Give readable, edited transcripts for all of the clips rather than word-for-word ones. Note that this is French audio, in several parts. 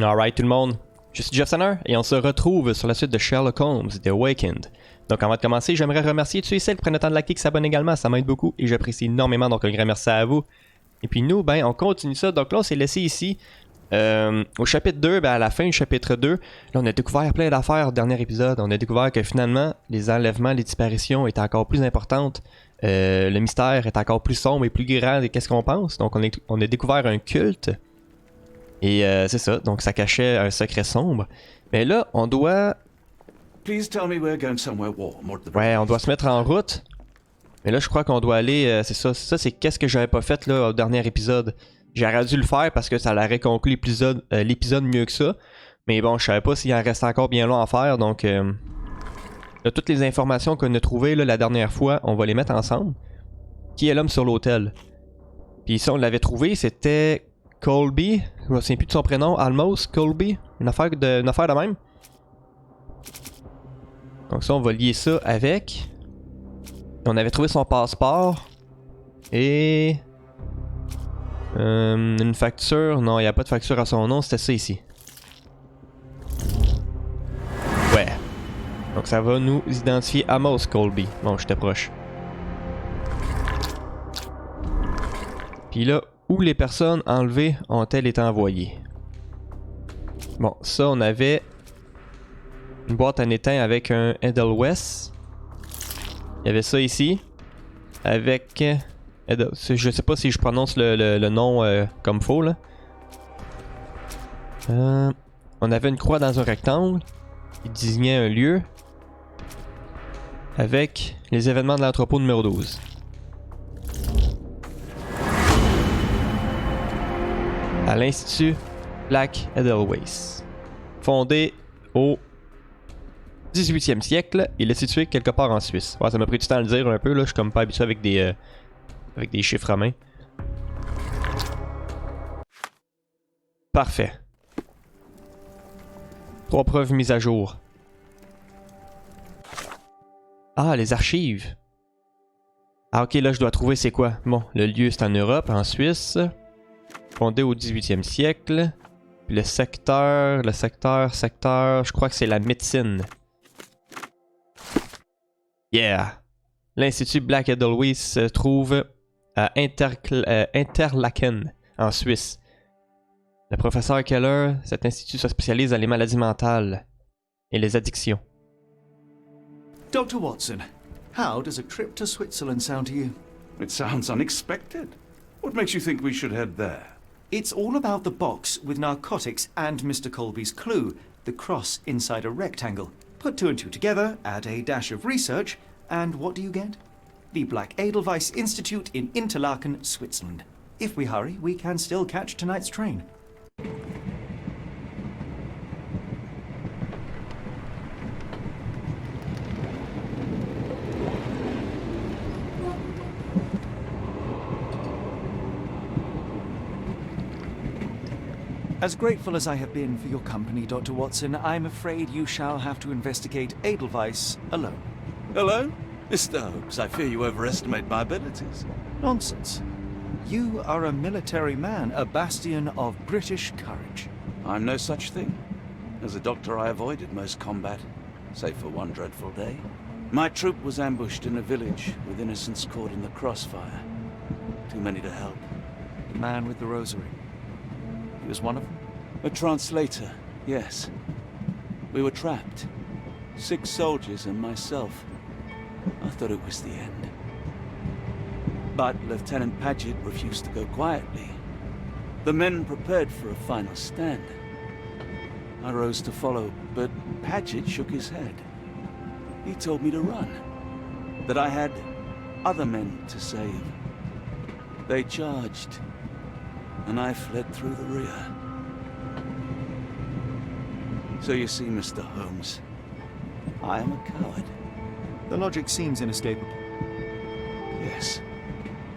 Alright tout le monde, je suis Jeff Sonner et on se retrouve sur la suite de Sherlock Holmes, The Awakened. Donc avant de commencer, j'aimerais remercier tous ceux qui prennent le temps de liker, qui s'abonnent également, ça m'aide beaucoup et j'apprécie énormément, donc un grand merci à vous. Et puis nous, ben on continue ça, donc là on s'est laissé ici, au chapitre 2, ben à la fin du chapitre 2, là on a découvert plein d'affaires au dernier épisode, on a découvert que finalement les enlèvements, les disparitions étaient encore plus importantes, le mystère est encore plus sombre et plus grand qu'est-ce qu'on pense, donc on a découvert un culte. Et c'est ça, donc ça cachait un secret sombre. Mais là, on doit... Ouais, on doit se mettre en route. Mais là, je crois qu'on doit aller... c'est ça, c'est qu'est-ce que j'avais pas fait là au dernier épisode. J'aurais dû le faire parce que ça l'aurait conclu l'épisode mieux que ça. Mais bon, je savais pas s'il en restait encore bien long à faire, donc... là, toutes les informations qu'on a trouvées là, la dernière fois, on va les mettre ensemble. Qui est l'homme sur l'hôtel? Puis ça, on l'avait trouvé, c'était... Colby, je me souviens plus de son prénom, Almost Colby, une affaire de même. Donc ça, on va lier ça avec. On avait trouvé son passeport. Et... une facture, non, il n'y a pas de facture à son nom, c'était ça ici. Ouais. Donc ça va nous identifier Amos Colby. Bon, j'étais proche. Puis là, où les personnes enlevées ont-elles été envoyées? Bon, ça on avait une boîte en étain avec un Edelweiss. Il y avait ça ici. Avec... je sais pas si je prononce le nom comme faux là. On avait une croix dans un rectangle qui désignait un lieu. Avec les événements de l'entrepôt numéro 12. À l'Institut Black Edelweiss. Fondé au 18e siècle, il est situé quelque part en Suisse. Ouais, ça m'a pris du temps à le dire un peu, là. Je suis comme pas habitué avec des chiffres romains. Parfait. 3 preuves mises à jour. Ah, les archives. Ah, ok, là, je dois trouver c'est quoi. Bon, le lieu, c'est en Europe, en Suisse. Fondé au 18e siècle. Puis le secteur, je crois que c'est la médecine. Yeah! L'Institut Black Edelweiss se trouve à Interlaken, en Suisse. Le professeur Keller, cet institut se spécialise dans les maladies mentales et les addictions. Dr. Watson, how does a trip to Switzerland sound to you? It sounds unexpected. What makes you think we should head there? It's all about the box with narcotics and Mr. Colby's clue, the cross inside a rectangle. Put 2 and 2 together, add a dash of research, and what do you get? The Black Edelweiss Institute in Interlaken, Switzerland. If we hurry, we can still catch tonight's train. As grateful as I have been for your company, Dr. Watson, I'm afraid you shall have to investigate Edelweiss alone. Hello? Mr. Holmes, I fear you overestimate my abilities. Nonsense. You are a military man, a bastion of British courage. I'm no such thing. As a doctor, I avoided most combat, save for one dreadful day. My troop was ambushed in a village with innocents caught in the crossfire. Too many to help. The man with the rosary. He was one of them? A translator, yes. We were trapped. 6 soldiers and myself. I thought it was the end. But Lieutenant Paget refused to go quietly. The men prepared for a final stand. I rose to follow, but Paget shook his head. He told me to run. That I had other men to save. They charged, and I fled through the rear. So you see, Mr. Holmes, I am a coward. The logic seems inescapable. Yes.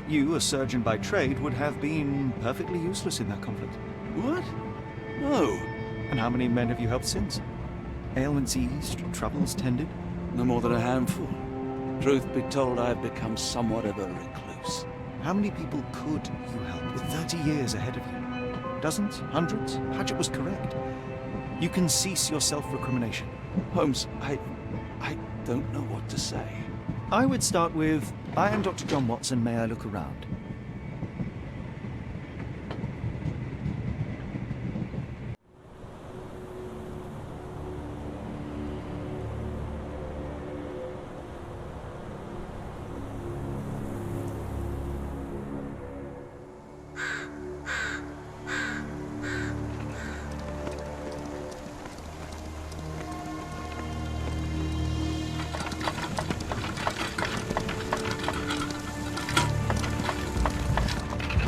You, a surgeon by trade, would have been perfectly useless in that conflict. What? No. And how many men have you helped since? Ailments eased, troubles tended? No more than a handful. Truth be told, I have become somewhat of a recluse. How many people could you help with 30 years ahead of you? Dozens? Hundreds? Paget was correct. You can cease your self-recrimination. Holmes, I don't know what to say. I would start with, I am Dr. John Watson, may I look around?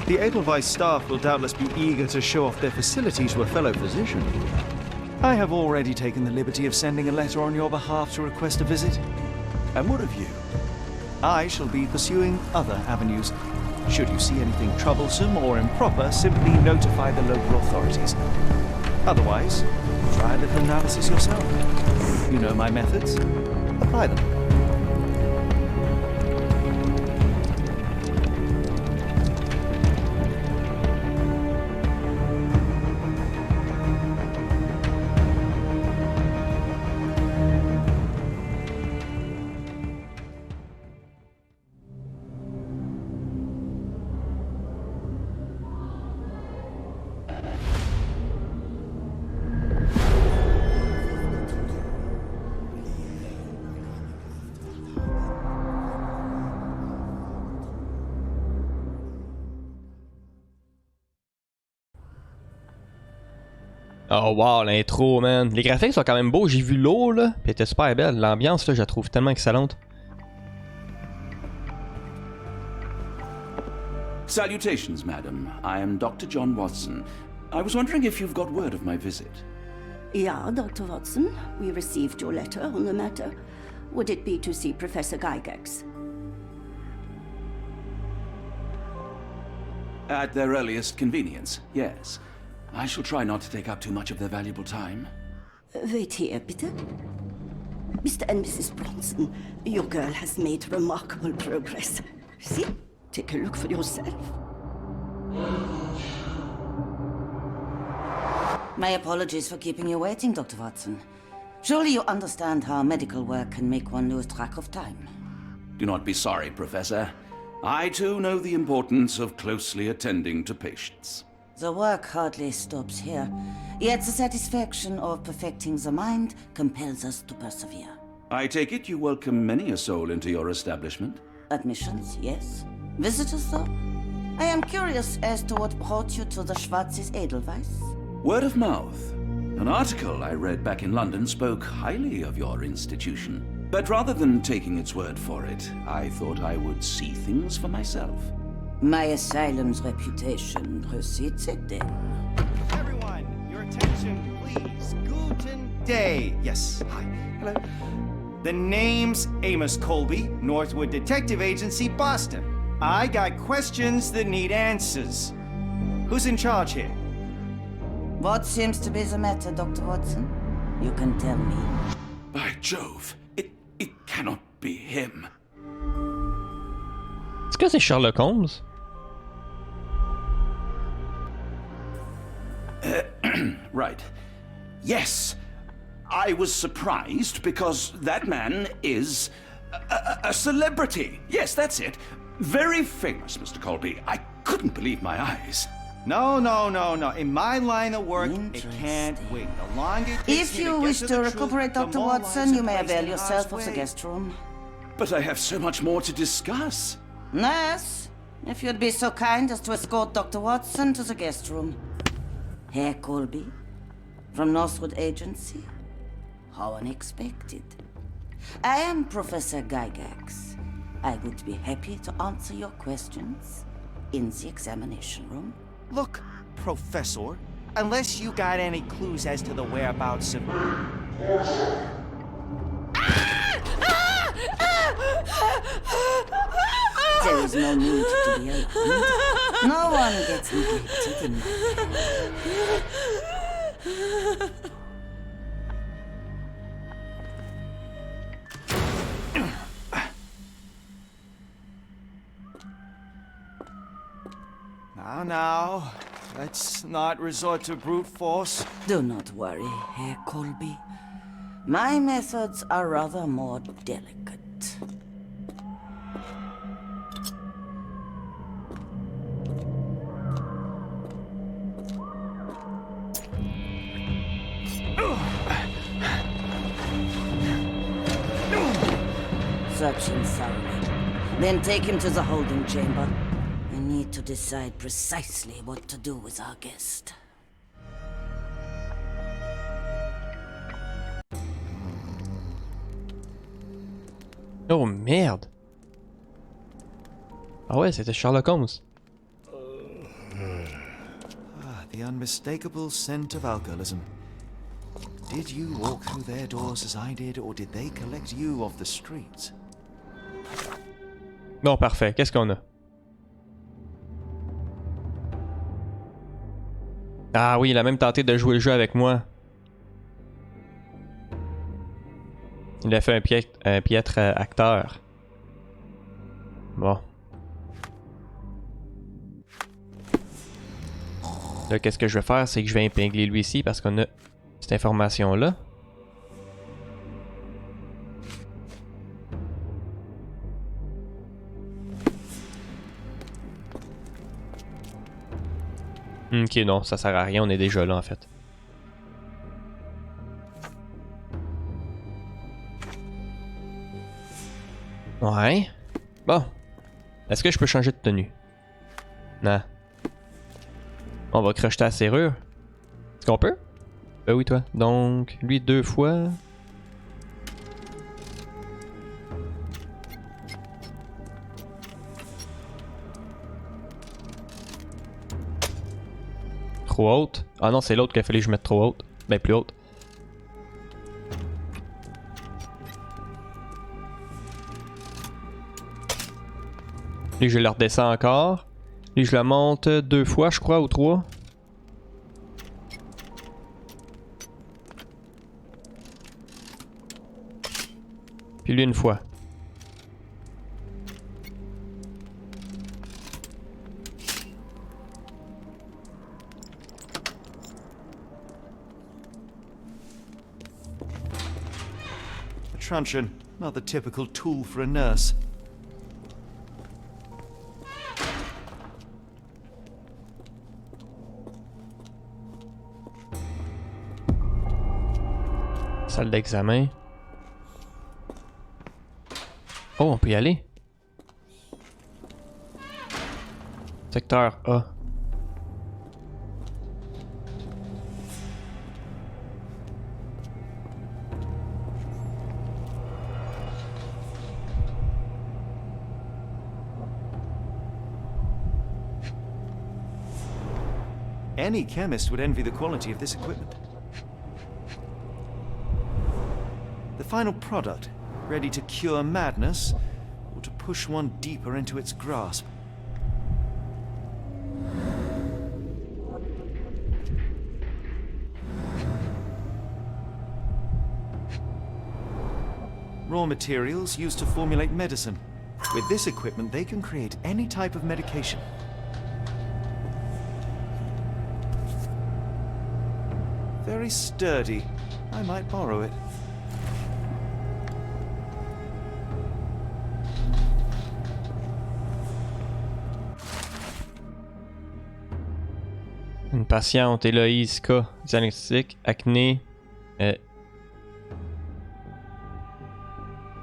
The Edelweiss staff will doubtless be eager to show off their facilities to a fellow physician. I have already taken the liberty of sending a letter on your behalf to request a visit. And what of you? I shall be pursuing other avenues. Should you see anything troublesome or improper, simply notify the local authorities. Otherwise, try a little analysis yourself. You know my methods. Apply them. Oh wow, l'intro, man. Les graphiques sont quand même beaux, j'ai vu l'eau, là, puis elle était super belle. L'ambiance, là, je la trouve tellement excellente. Salutations, madam. I am Dr. John Watson. I was wondering if you've got word of my visit. Yeah, Dr. Watson. We received your letter on the matter. Would it be to see Professor GYGAX? At their earliest convenience, yes. I shall try not to take up too much of their valuable time. Wait here, bitte. Mr. and Mrs. Bronson, your girl has made remarkable progress. See? Take a look for yourself. My apologies for keeping you waiting, Dr. Watson. Surely you understand how medical work can make one lose track of time. Do not be sorry, Professor. I too know the importance of closely attending to patients. The work hardly stops here, yet the satisfaction of perfecting the mind compels us to persevere. I take it you welcome many a soul into your establishment? Admissions, yes. Visitors, though? I am curious as to what brought you to the Schwarzes Edelweiss. Word of mouth. An article I read back in London spoke highly of your institution. But rather than taking its word for it, I thought I would see things for myself. My asylum's reputation precedes it, then. Everyone, your attention, please. Guten Day. Yes, hi. Hello. The name's Amos Colby, Northwood Detective Agency, Boston. I got questions that need answers. Who's in charge here? What seems to be the matter, Dr. Watson? You can tell me. By Jove, it cannot be him. Est-ce que c'est Sherlock Holmes? Right. Yes. I was surprised because that man is a celebrity. Yes, that's it. Very famous, Mr. Colby. I couldn't believe my eyes. No. In my line of work, it can't wait. The longer it takes If me you to wish get to the recuperate, truth, the Dr. more Watson, lives you are may placed avail in yourself harm's of the way. guest room. But I have so much more to discuss. Nurse, if you'd be so kind as to escort Dr. Watson to the guest room. Herr Colby, from Northwood Agency. How unexpected. I am Professor GYGAX. I would be happy to answer your questions in the examination room. Look, Professor, unless you got any clues as to the whereabouts of... There is no need to be alarmed. No one gets neglected in my Now, Let's not resort to brute force. Do not worry, Herr Colby. My methods are rather more delicate. Search him thoroughly. Then take him to the holding chamber. I need to decide precisely what to do with our guest. Oh merde! Ah ouais, c'était Sherlock Holmes. Ah, the unmistakable scent of alcoholism. Did you walk through their doors as I did, or did they collect you off the streets? Bon, parfait. Qu'est-ce qu'on a? Ah oui, il a même tenté de jouer le jeu avec moi. Il a fait un piètre acteur. Bon. Là, qu'est-ce que je vais faire? C'est que je vais épingler lui ici parce qu'on a cette information-là. Ok, non, ça sert à rien, on est déjà là en fait. Ouais. Bon. Est-ce que je peux changer de tenue? Non. On va crocheter la serrure. Est-ce qu'on peut? Ben oui, toi. Donc, lui 2 fois. Trop haute. Ah non, c'est l'autre qu'il a fallu que je mette trop haute. Ben plus haute. Lui, je le redescends encore. Lui, je le monte 2 fois, je crois, ou 3. Puis lui, 1 fois. A truncheon, not the typical tool for a nurse. Salle d'examen. Oh, on peut y aller. Secteur A. Any chemist would envy the quality of this equipment. The final product, ready to cure madness, or to push one deeper into its grasp. Raw materials used to formulate medicine. With this equipment, they can create any type of medication. Very sturdy. I might borrow it. Une patiente, Héloïse K. Diagnostic, acné.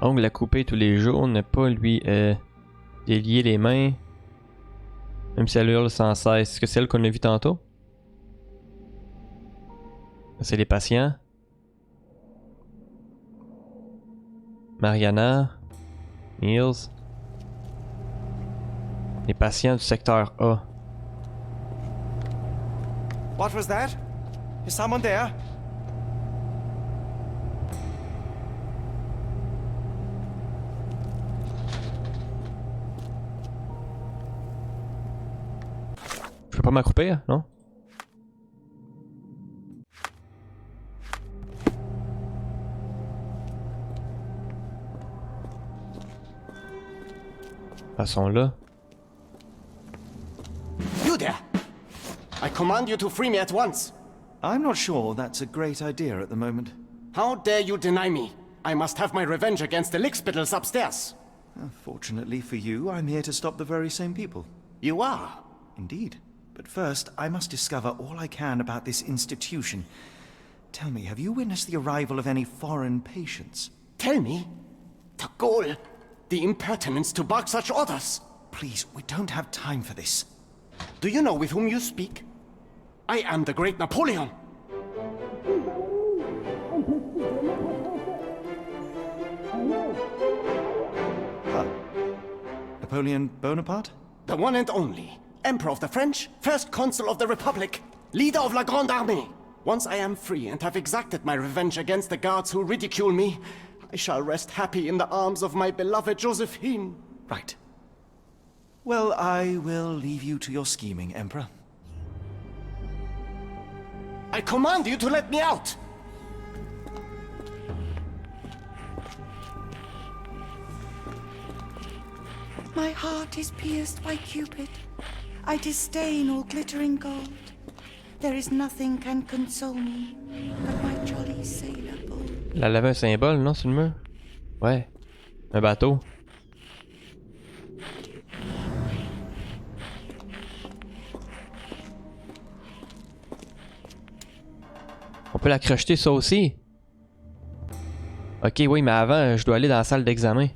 Ongle à couper tous les jours, ne pas lui délier les mains. Même si elle hurle sans cesse. Est-ce que c'est celle qu'on a vue tantôt? C'est les patients. Mariana. Niels. Les patients du secteur A. What was that? Is someone there? Je peux pas m'accroupir, non? Passons là. You there! I command you to free me at once. I'm not sure that's a great idea at the moment. How dare you deny me? I must have my revenge against the lickspittles upstairs. Fortunately for you, I'm here to stop the very same people. You are? Indeed. But first, I must discover all I can about this institution. Tell me, have you witnessed the arrival of any foreign patients? Tell me? The gall, the impertinence to bark such orders. Please, we don't have time for this. Do you know with whom you speak? I am the great Napoleon. Napoleon Bonaparte? The one and only. Emperor of the French, First Consul of the Republic, leader of La Grande Armée. Once I am free and have exacted my revenge against the guards who ridicule me, I shall rest happy in the arms of my beloved Josephine. Right. Well, I will leave you to your scheming, Emperor. I command you to let me out! My heart is pierced by Cupid. I disdain all glittering gold. There is nothing can console me but my jolly sailor bold. Elle avait un symbole, non, sur le mur? Ouais. Un bateau. On peut la crocheter ça aussi. Ok, oui, mais avant, je dois aller dans la salle d'examen.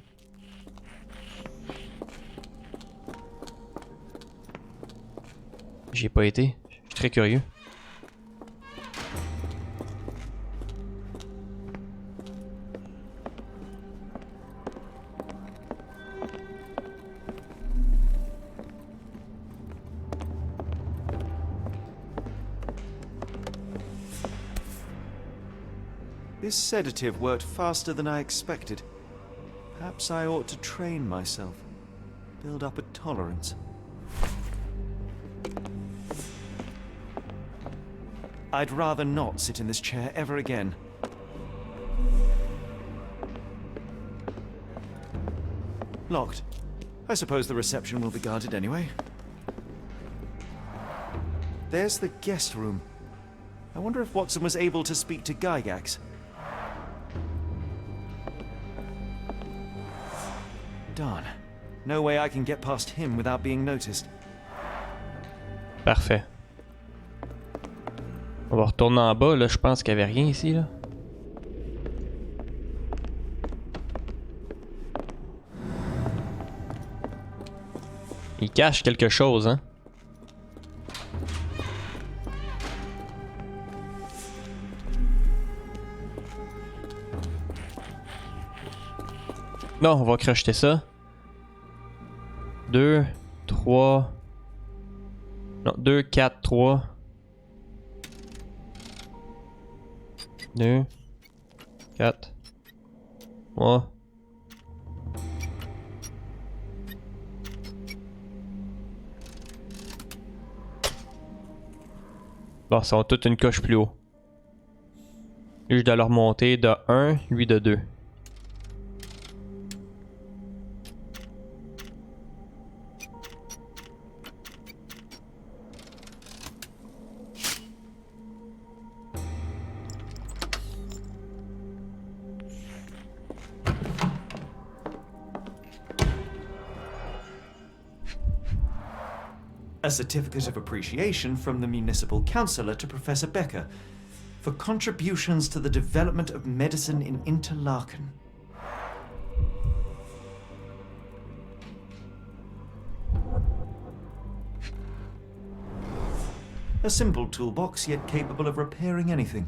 J'y ai pas été. Je suis très curieux. This sedative worked faster than I expected. Perhaps I ought to train myself. Build up a tolerance. I'd rather not sit in this chair ever again. Locked. I suppose the reception will be guarded anyway. There's the guest room. I wonder if Watson was able to speak to Gygax. Darn. No way I can get past him without being noticed. Parfait. On va retourner en bas, là, je pense qu'il n'y avait rien ici, là. Il cache quelque chose, hein. Non, on va crocheter ça. 2, 3... Non, 2, 4, 3... 2, 4, 3. Bon, ils sont toutes une coche plus haut. Lui, je dois leur monter de 1, lui de 2. A certificate of appreciation from the municipal councillor to Professor Becker for contributions to the development of medicine in Interlaken. A simple toolbox, yet capable of repairing anything.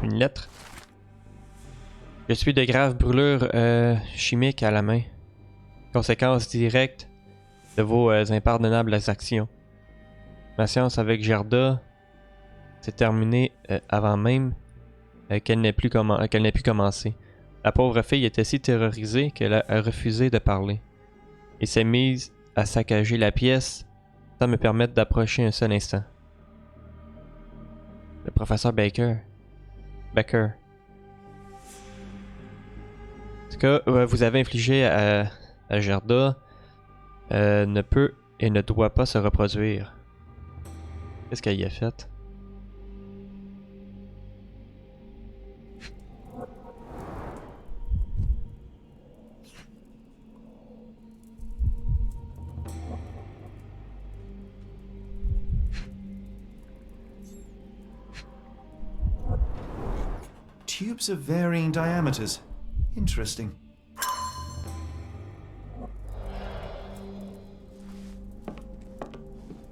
Une lettre. Je suis de graves brûlures chimiques à la main. Conséquence directe de vos impardonnables actions. Ma séance avec Gerda s'est terminée avant même qu'elle n'ait pu commencer. La pauvre fille était si terrorisée qu'elle a refusé de parler et s'est mise à saccager la pièce sans me permettre d'approcher un seul instant. Le professeur Baker. Becker. Ce que vous avez infligé à Gerda ne peut et ne doit pas se reproduire. Qu'est-ce qu'elle y a fait? Tubes of varying diameters. Interesting.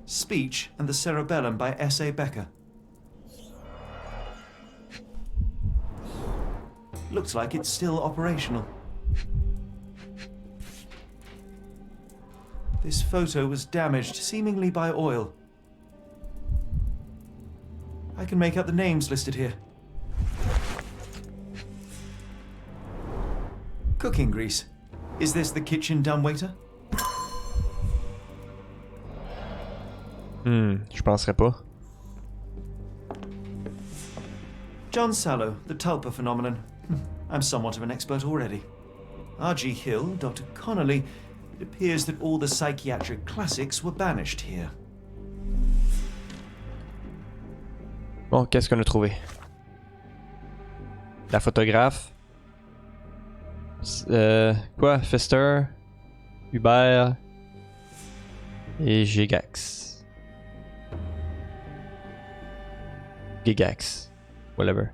Speech and the Cerebellum by S.A. Becker. Looks like it's still operational. This photo was damaged, seemingly by oil. I can make out the names listed here. Cooking grease. Is this the kitchen dumbwaiter? Je penserais pas. John Sallow, the tulpa phenomenon. I'm somewhat of an expert already. R.G. Hill, Dr. Connolly. It appears that all the psychiatric classics were banished here. Bon, qu'est-ce qu'on a trouvé? La photographe. Quoi? Pfister, Hubert et GYGAX. GYGAX. Whatever.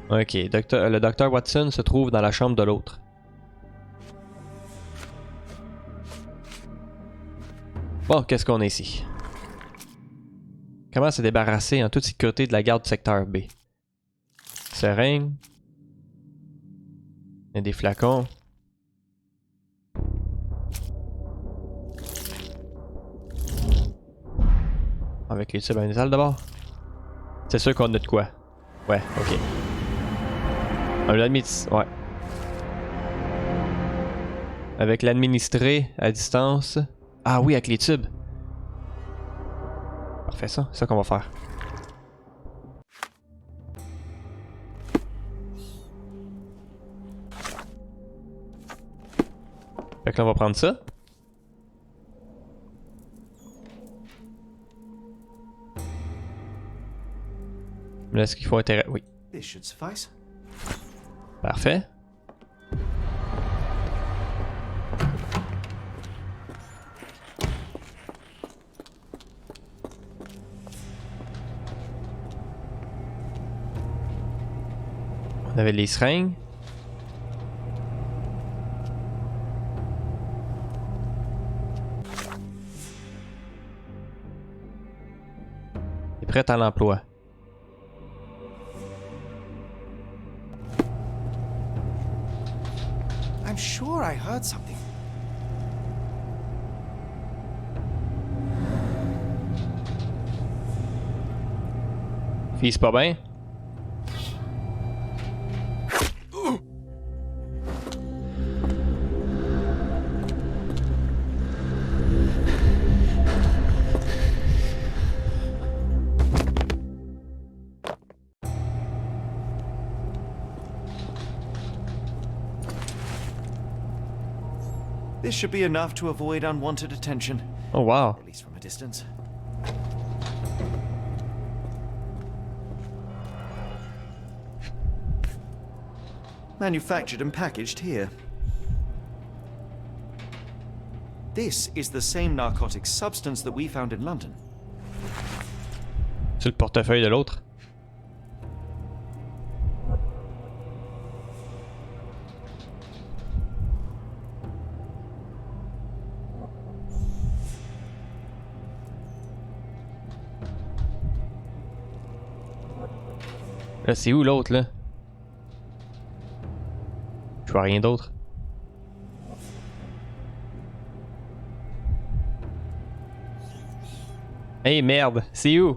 Ok, le docteur Watson se trouve dans la chambre de l'autre. Bon, qu'est-ce qu'on a ici? Comment se débarrasser en toute sécurité de la garde du secteur B? Seringue. Il y a des flacons. Avec les tubes à métal d'abord. C'est sûr qu'on a de quoi. Ouais, ok. Ouais. Avec l'administré à distance. Ah oui, avec les tubes. Parfait, ça. C'est ça qu'on va faire. Fait que là, on va prendre ça. Là, est-ce qu'il faut intéresser? Oui. This should suffice. Parfait. On avait les seringues. Et prête à l'emploi. I'm sure I heard something. Fils pas bien. This should be enough to avoid unwanted attention. Oh wow. At least from a distance. Manufactured and packaged here. This is the same narcotic substance that we found in London. Sur le portefeuille de l'autre. Là, c'est où l'autre, là? Je vois rien d'autre. Hey, merde! C'est où?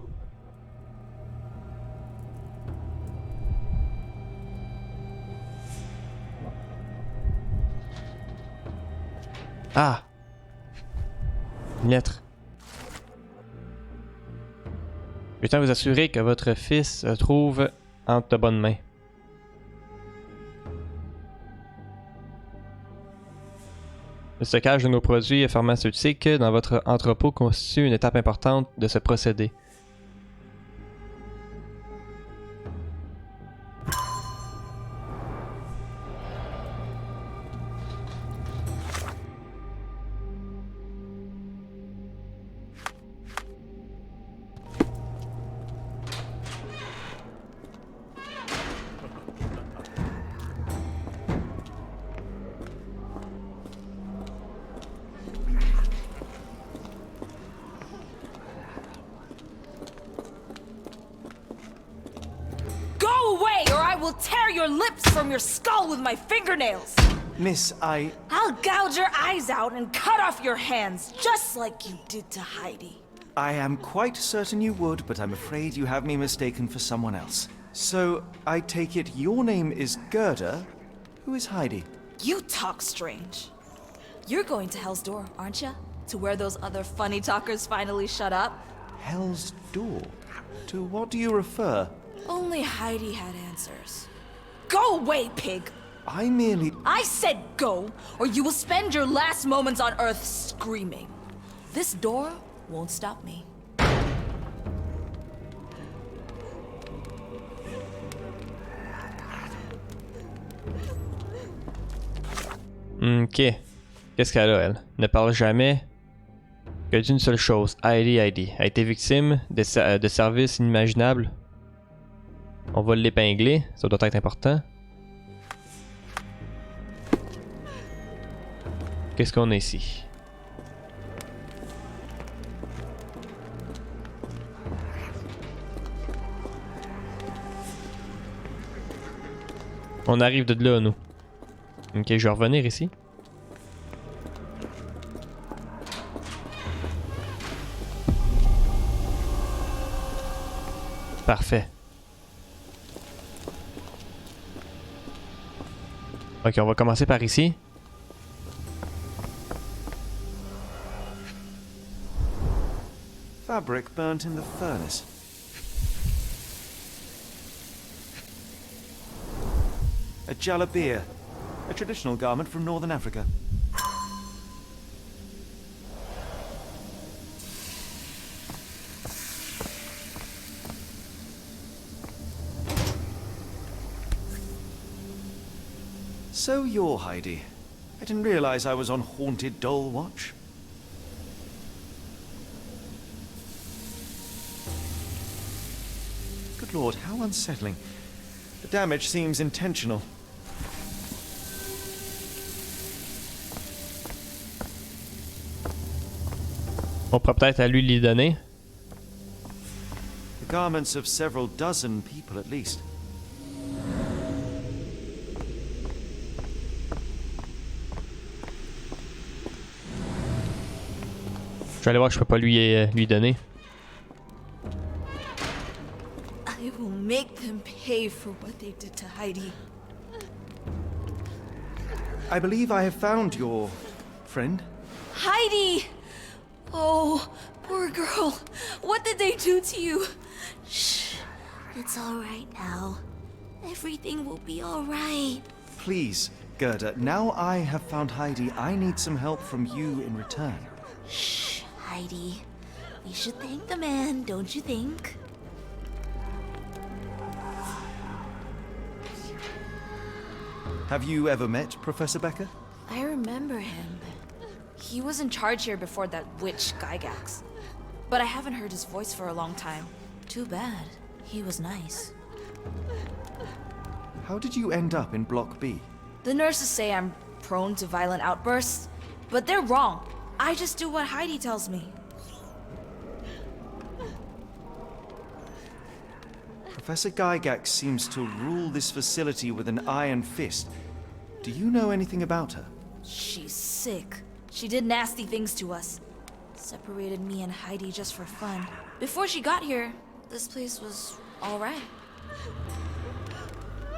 Ah! Une lettre. Je tiens à vous assurer que votre fils se trouve entre de bonnes mains. Le stockage de nos produits pharmaceutiques dans votre entrepôt constitue une étape importante de ce procédé. will tear your lips from your skull with my fingernails! Miss, I'll gouge your eyes out and cut off your hands, just like you did to Heidi. I am quite certain you would, but I'm afraid you have me mistaken for someone else. So, I take it your name is Gerda? Who is Heidi? You talk strange. You're going to Hell's Door, aren't you? To where those other funny talkers finally shut up? Hell's Door? To what do you refer? Only Heidi had answers. Go away, pig! I said go, or you will spend your last moments on Earth screaming. This door won't stop me. Ok. Qu'est-ce qu'elle a, elle? Ne parle jamais que d'une seule chose. Heidi a été victime de services inimaginables. On va l'épingler, ça doit être important. Qu'est-ce qu'on a ici? On arrive de là, nous. Ok, je vais revenir ici. Parfait. Ok, on va commencer par ici. Fabric burnt in the furnace. A jalabia, a traditional garment from northern Africa. So you're Heidi. I didn't realize I was on Haunted Doll Watch. Good lord, how unsettling. The damage seems intentional. On pourrait peut-être à lui les donner. The garments of several dozen people at least. Je vais aller voir que je peux pas lui donner. I will make them pay for what they did to Heidi. I believe I have found your friend. Heidi! Oh, poor girl. What did they do to you? Shh. It's all right now. Everything will be all right. Please, Gerda, now I have found Heidi, I need some help from you in return. Shh, Heidi. We should thank the man, don't you think? Have you ever met Professor Becker? I remember him. He was in charge here before that witch GYGAX. But I haven't heard his voice for a long time. Too bad. He was nice. How did you end up in Block B? The nurses say I'm prone to violent outbursts, but they're wrong. I just do what Heidi tells me. Professor Gygax seems to rule this facility with an iron fist. Do you know anything about her? She's sick. She did nasty things to us. Separated me and Heidi just for fun. Before she got here, this place was all right.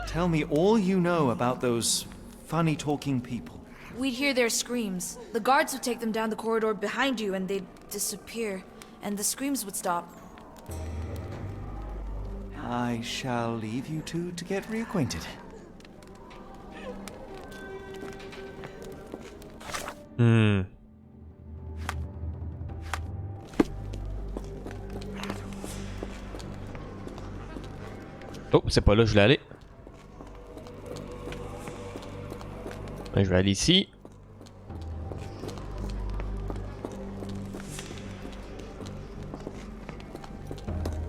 Tell me all you know about those funny-talking people. We'd hear their screams. The guards would take them down the corridor behind you and they'd disappear. And the screams would stop. I shall leave you two to get reacquainted. Hmm. Oh, c'est pas là que je voulais aller. Ouais, je vais aller ici.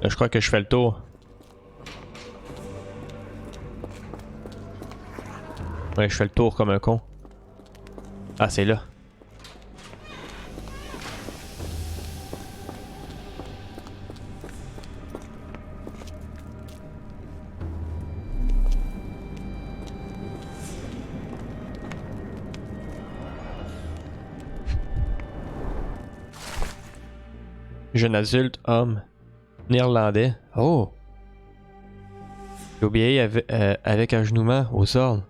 Là, je crois que je fais le tour. Ouais, je fais le tour comme un con. Ah, c'est là. Jeune adulte, homme, néerlandais. Oh! J'ai obéi avec agenouement aux ordres.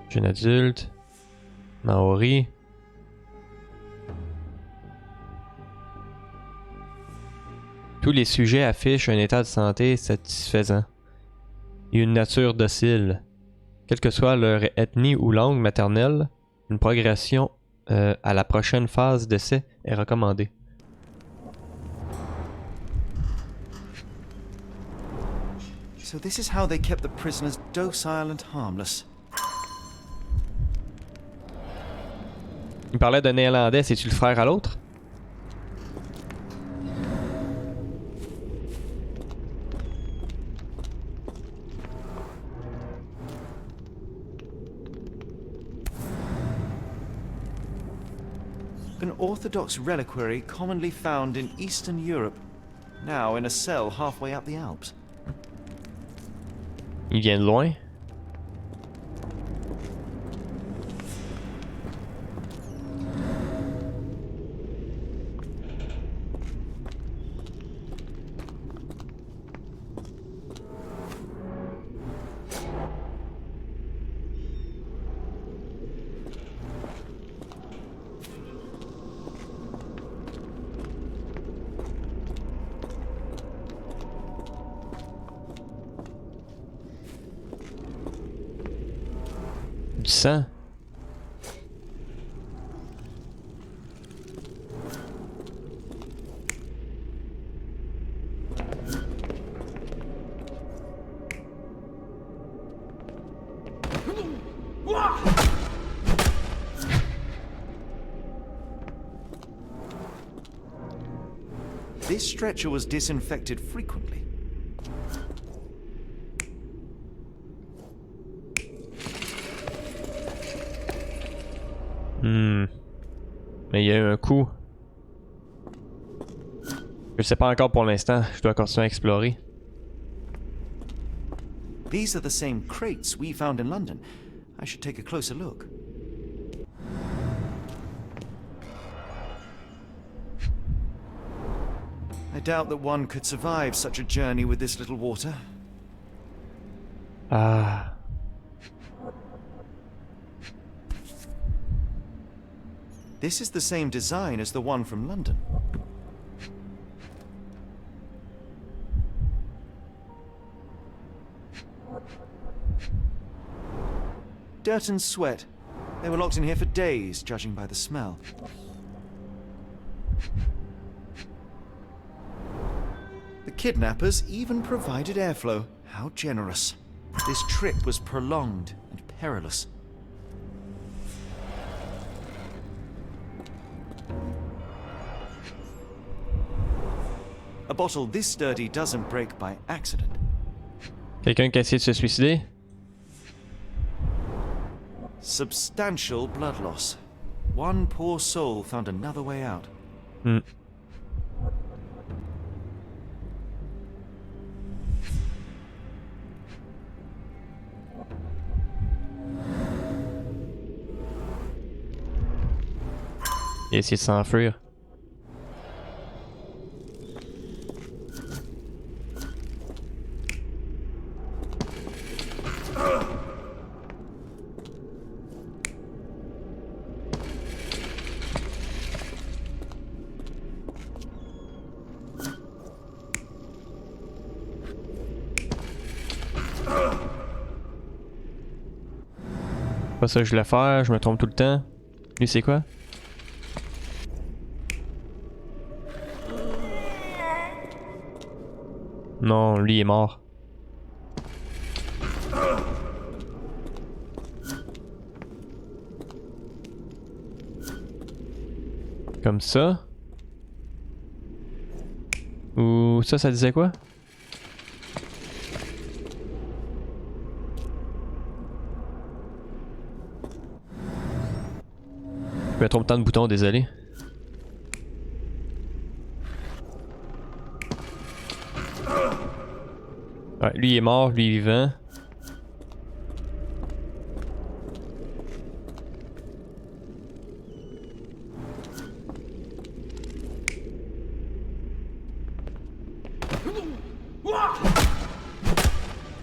Jeune adulte, Maori. Tous les sujets affichent un état de santé satisfaisant et une nature docile. Quelle que soit leur ethnie ou langue maternelle, une progression à la prochaine phase d'essai est recommandée. So this is how they kept the prisoners docile and harmless. Il parlait de néerlandais, c'est-tu le frère à l'autre? An orthodox reliquary commonly found in Eastern Europe, now in a cell halfway up the Alps. Il vient de loin. Du sang. This stretcher was disinfected frequently. Mais il y a eu un coup. Je sais pas encore pour l'instant. Je dois continuer à explorer. These are the same crates we found in London. I should take a closer look. I doubt that one could survive such a journey with this little water. Ah. This is the same design as the one from London. Dirt and sweat. They were locked in here for days, judging by the smell. The kidnappers even provided airflow. How generous. This trip was prolonged and perilous. A bottle this sturdy doesn't break by accident. Quelqu'un qui a essayé de se suicider? Substantial blood loss. One poor soul found another way out. Il a essayé de s'enfuir. Pas ça que je voulais faire, je me trompe tout le temps. Lui c'est quoi? Non, lui est mort. Comme ça. Ou ça disait quoi? Je me trompe tant de boutons, désolé. Ouais, lui il est mort, lui il est vivant.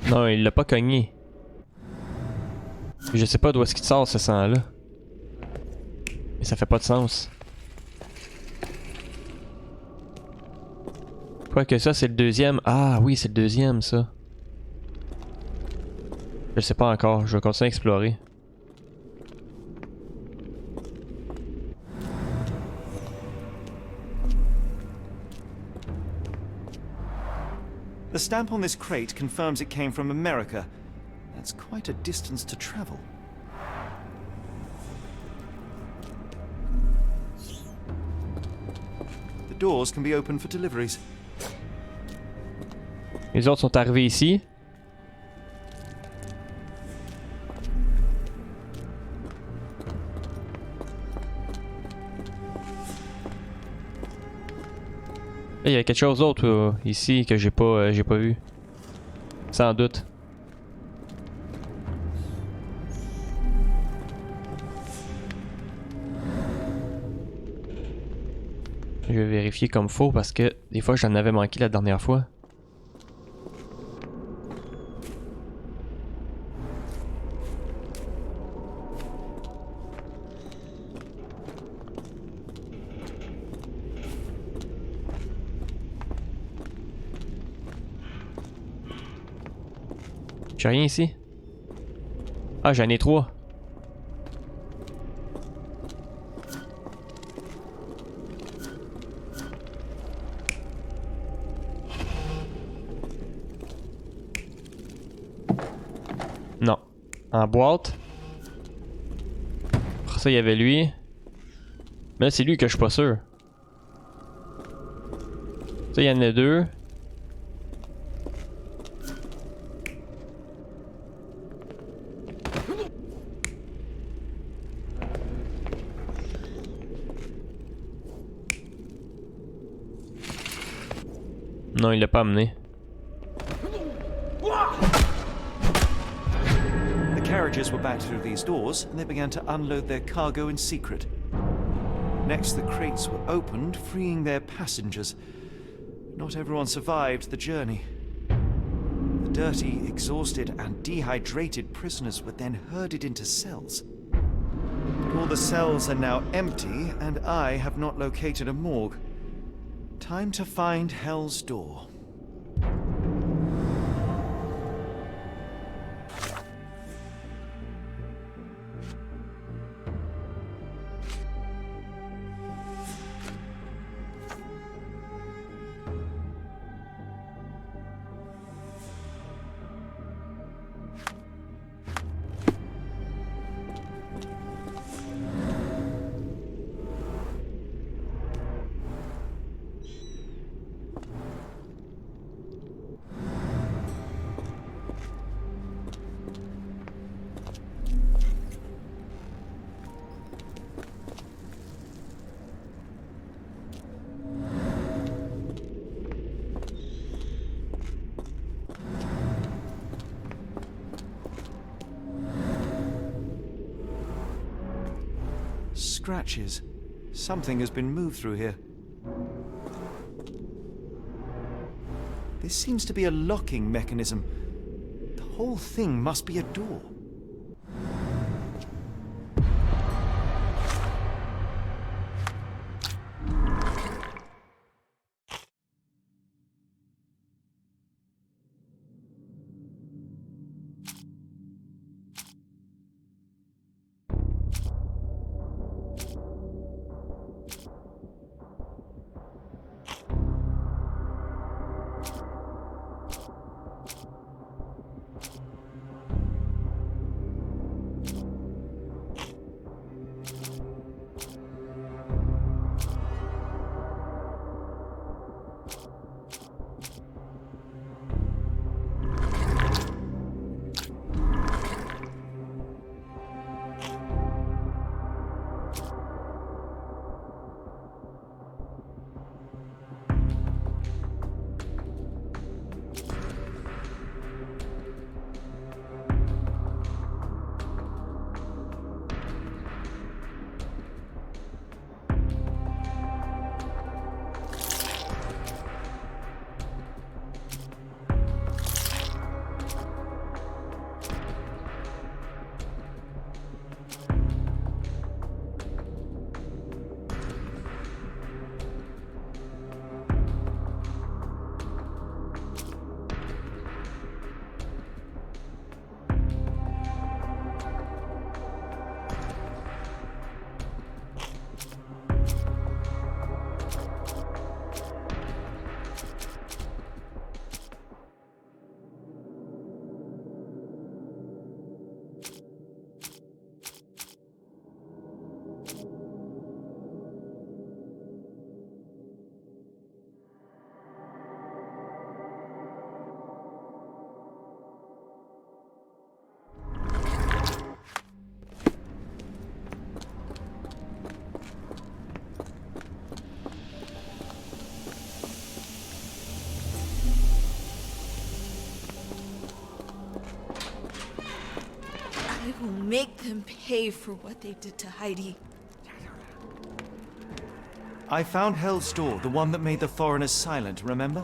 Non, il l'a pas cogné. Je sais pas d'où est-ce qu'il sort ce sang-là. Mais ça fait pas de sens. Quoi que ça, c'est le deuxième. Ah oui, c'est le deuxième, ça. Je sais pas encore, je vais continuer à explorer. The stamp on this crate confirms it came from America. That's quite a distance to travel. The doors can be opened for deliveries. Les autres sont arrivés ici. Il y a quelque chose d'autre ici que j'ai pas vu. Sans doute. Je vais vérifier comme faut parce que des fois j'en avais manqué la dernière fois. J'ai rien ici. Ah, j'en ai 3. Non. En boîte. Après ça, il y avait lui. Mais là, c'est lui que je suis pas sûr. Ça, il y en a 2. Non, il l'a pas amené. The carriages were back through these doors, and they began to unload their cargo in secret. Next, the crates were opened, freeing their passengers. Not everyone survived the journey. The dirty, exhausted, and dehydrated prisoners were then herded into cells. But all the cells are now empty, and I have not located a morgue. Time to find Hell's Door. Scratches. Something has been moved through here. This seems to be a locking mechanism. The whole thing must be a door. make them pay for what they did to Heidi. I found Hell's Door, the one that made the foreigners silent, remember?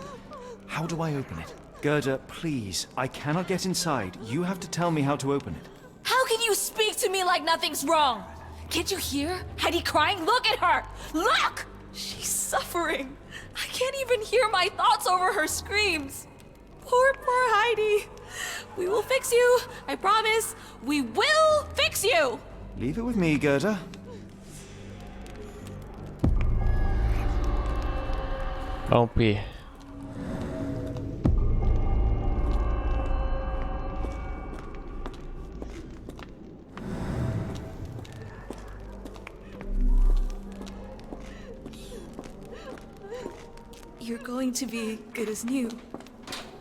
How do I open it? Gerda, please, I cannot get inside. You have to tell me how to open it. How can you speak to me like nothing's wrong? Can't you hear Heidi crying? Look at her! Look! She's suffering. I can't even hear my thoughts over her screams. Poor Heidi. We will fix you. I promise. We will fix you. Leave it with me, Gerda. Bon, puis... You're going to be good as new.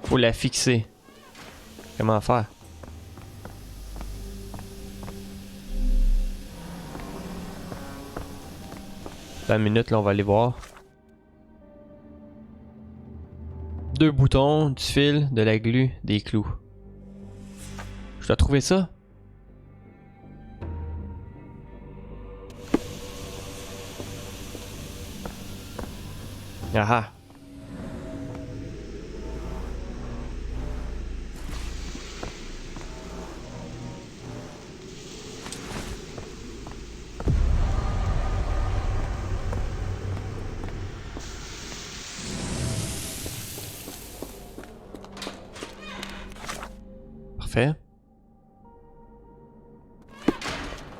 Faut la fixer. Comment faire? Dans une minute, là, on va aller voir. 2 boutons, du fil, de la glu, des clous. Je dois trouver ça? Ah ah. Parfait.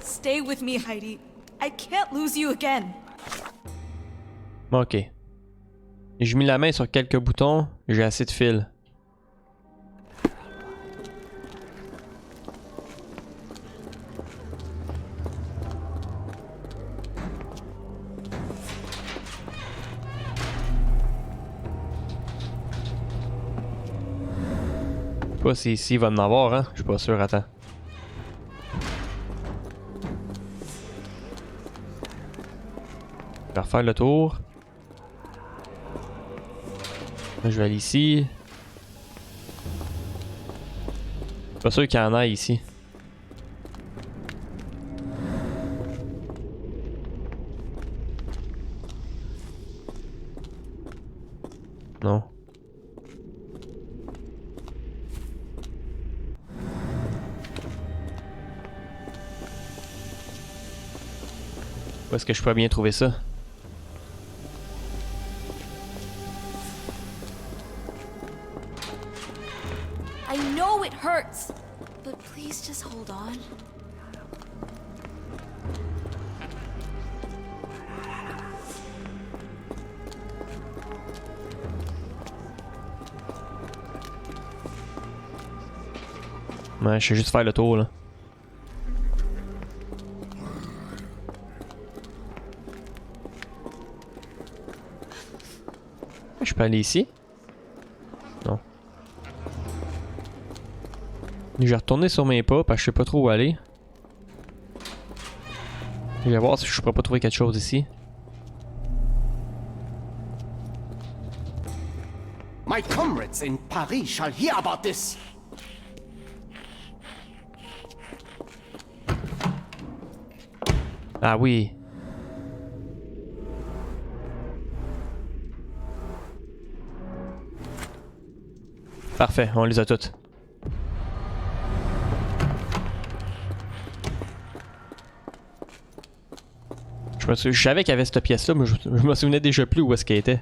Stay with me, Heidi. I can't lose you again. Ok. J'ai mis la main sur quelques boutons, j'ai assez de fil. Je sais pas si ici il va en avoir, hein? Je suis pas sûr, attends. Je vais refaire le tour. Là, je vais aller ici. Pas sûr qu'il y en a ici. Non. Où est-ce que je peux bien trouver ça? I know it hurts, but please just hold on. Ouais, je vais juste faire le tour là. Je peux aller ici? Non. Je vais retourner sur mes pas parce que je sais pas trop où aller. Je vais voir si je pourrais pas trouver quelque chose ici. My comrades in Paris shall hear about this. Ah oui. Parfait, on les a toutes. Je savais qu'il y avait cette pièce-là, mais je me souvenais déjà plus où est-ce qu'elle était.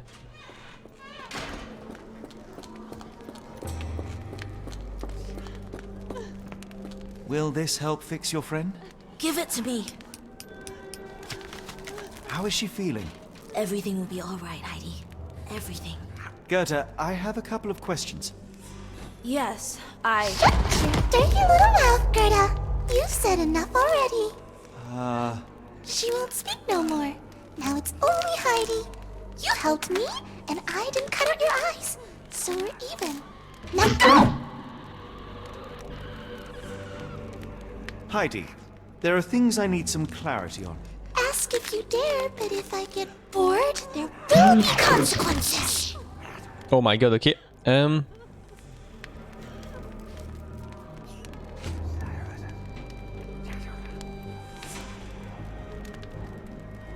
Will this help fix your friend? Give it to me. How is she feeling? Everything will be all right, Heidi. Everything. Gerda, I have a couple of questions. Yes, Dirty little mouth, Gerda. You've said enough already. She won't speak no more. Now it's only Heidi. You helped me, and I didn't cut out your eyes. So we're even. Now go! Heidi, there are things I need some clarity on. Ask if you dare, but if I get bored, there will be consequences. Oh my god, ok.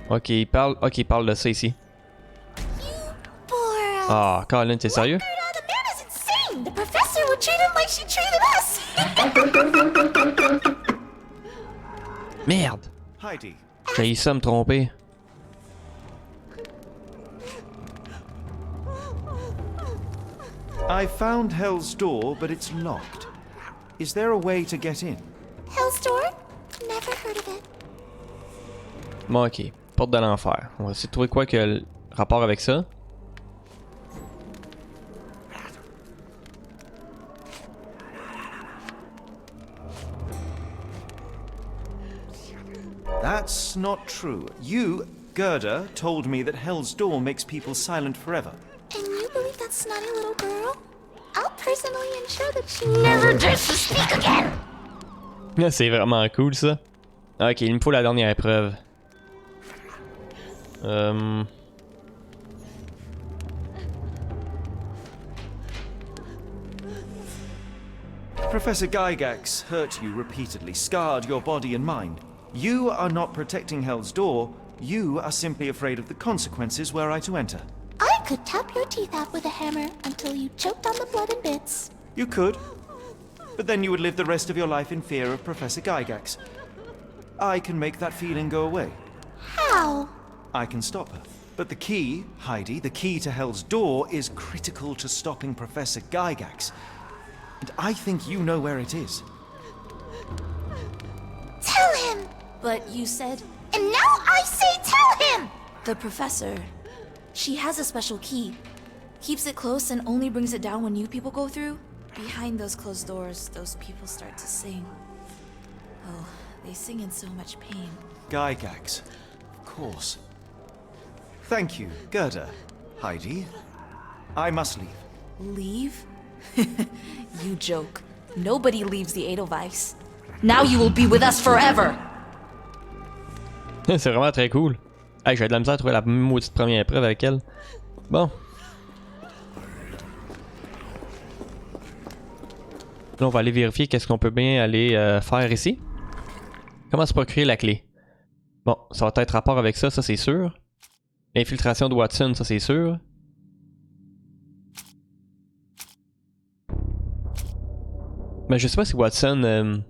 Ok, il parle. Ok, il parle de ça ici. Poor, Ah, Colin, t'es sérieux? Gerda, the man is insane! The professor would treat him like she treated us! Merde! Heidi, J'ai eu ça me tromper. I found Hell's Door, but it's locked. Is there a way to get in? Hell's Door? Never heard of it. Bon, ok. Porte de l'enfer. On va essayer de trouver quoi que le rapport avec ça. That's not true. You, Gerda, told me that Hell's Door makes people silent forever. And you believe that snotty little girl? I'll personally ensure that she never dares to speak again! C'est vraiment cool ça. Ok, il me faut la dernière épreuve. Professor Gygax hurt you repeatedly, scarred your body and mind. You are not protecting Hell's Door. You are simply afraid of the consequences were I to enter. I could tap your teeth out with a hammer until you choked on the blood and bits. You could. But then you would live the rest of your life in fear of Professor Gygax. I can make that feeling go away. How? I can stop her. But the key, Heidi, the key to Hell's Door is critical to stopping Professor Gygax. And I think you know where it is. Tell him! But you said And now I say tell him! the professor. She has a special key. Keeps it close and only brings it down when new people go through. Behind those closed doors, those people start to sing. Oh, they sing in so much pain. Gygax. Of course. Thank you, Gerda. Heidi. I must leave. Leave? You joke. Nobody leaves the Edelweiss. Now you will be with us forever! C'est vraiment très cool. Hey, j'ai de la misère à trouver la maudite première épreuve avec elle. Bon. Là, on va aller vérifier qu'est-ce qu'on peut bien aller faire ici. Comment se procurer la clé? Bon, ça va être rapport avec ça, ça c'est sûr. L'infiltration de Watson, ça c'est sûr. Mais je sais pas si Watson...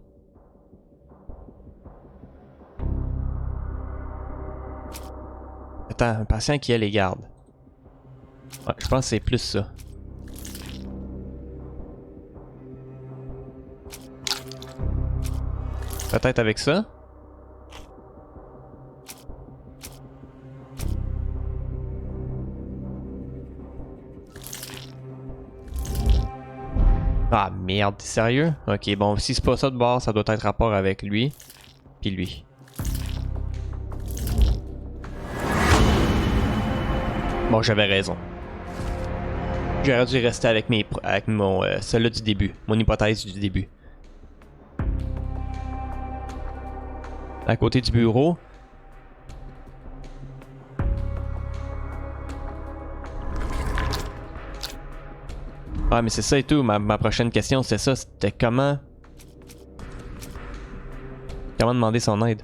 Attends, un patient qui a les gardes. Ouais, je pense que c'est plus ça. Peut-être avec ça. Ah merde, t'es sérieux? Ok, bon, si c'est pas ça de bord, ça doit être rapport avec lui. Puis lui. Bon, j'avais raison. J'aurais dû rester avec mon celui du début, mon hypothèse du début. À côté du bureau. Ah mais c'est ça et tout, ma prochaine question c'est ça, c'était comment demander son aide.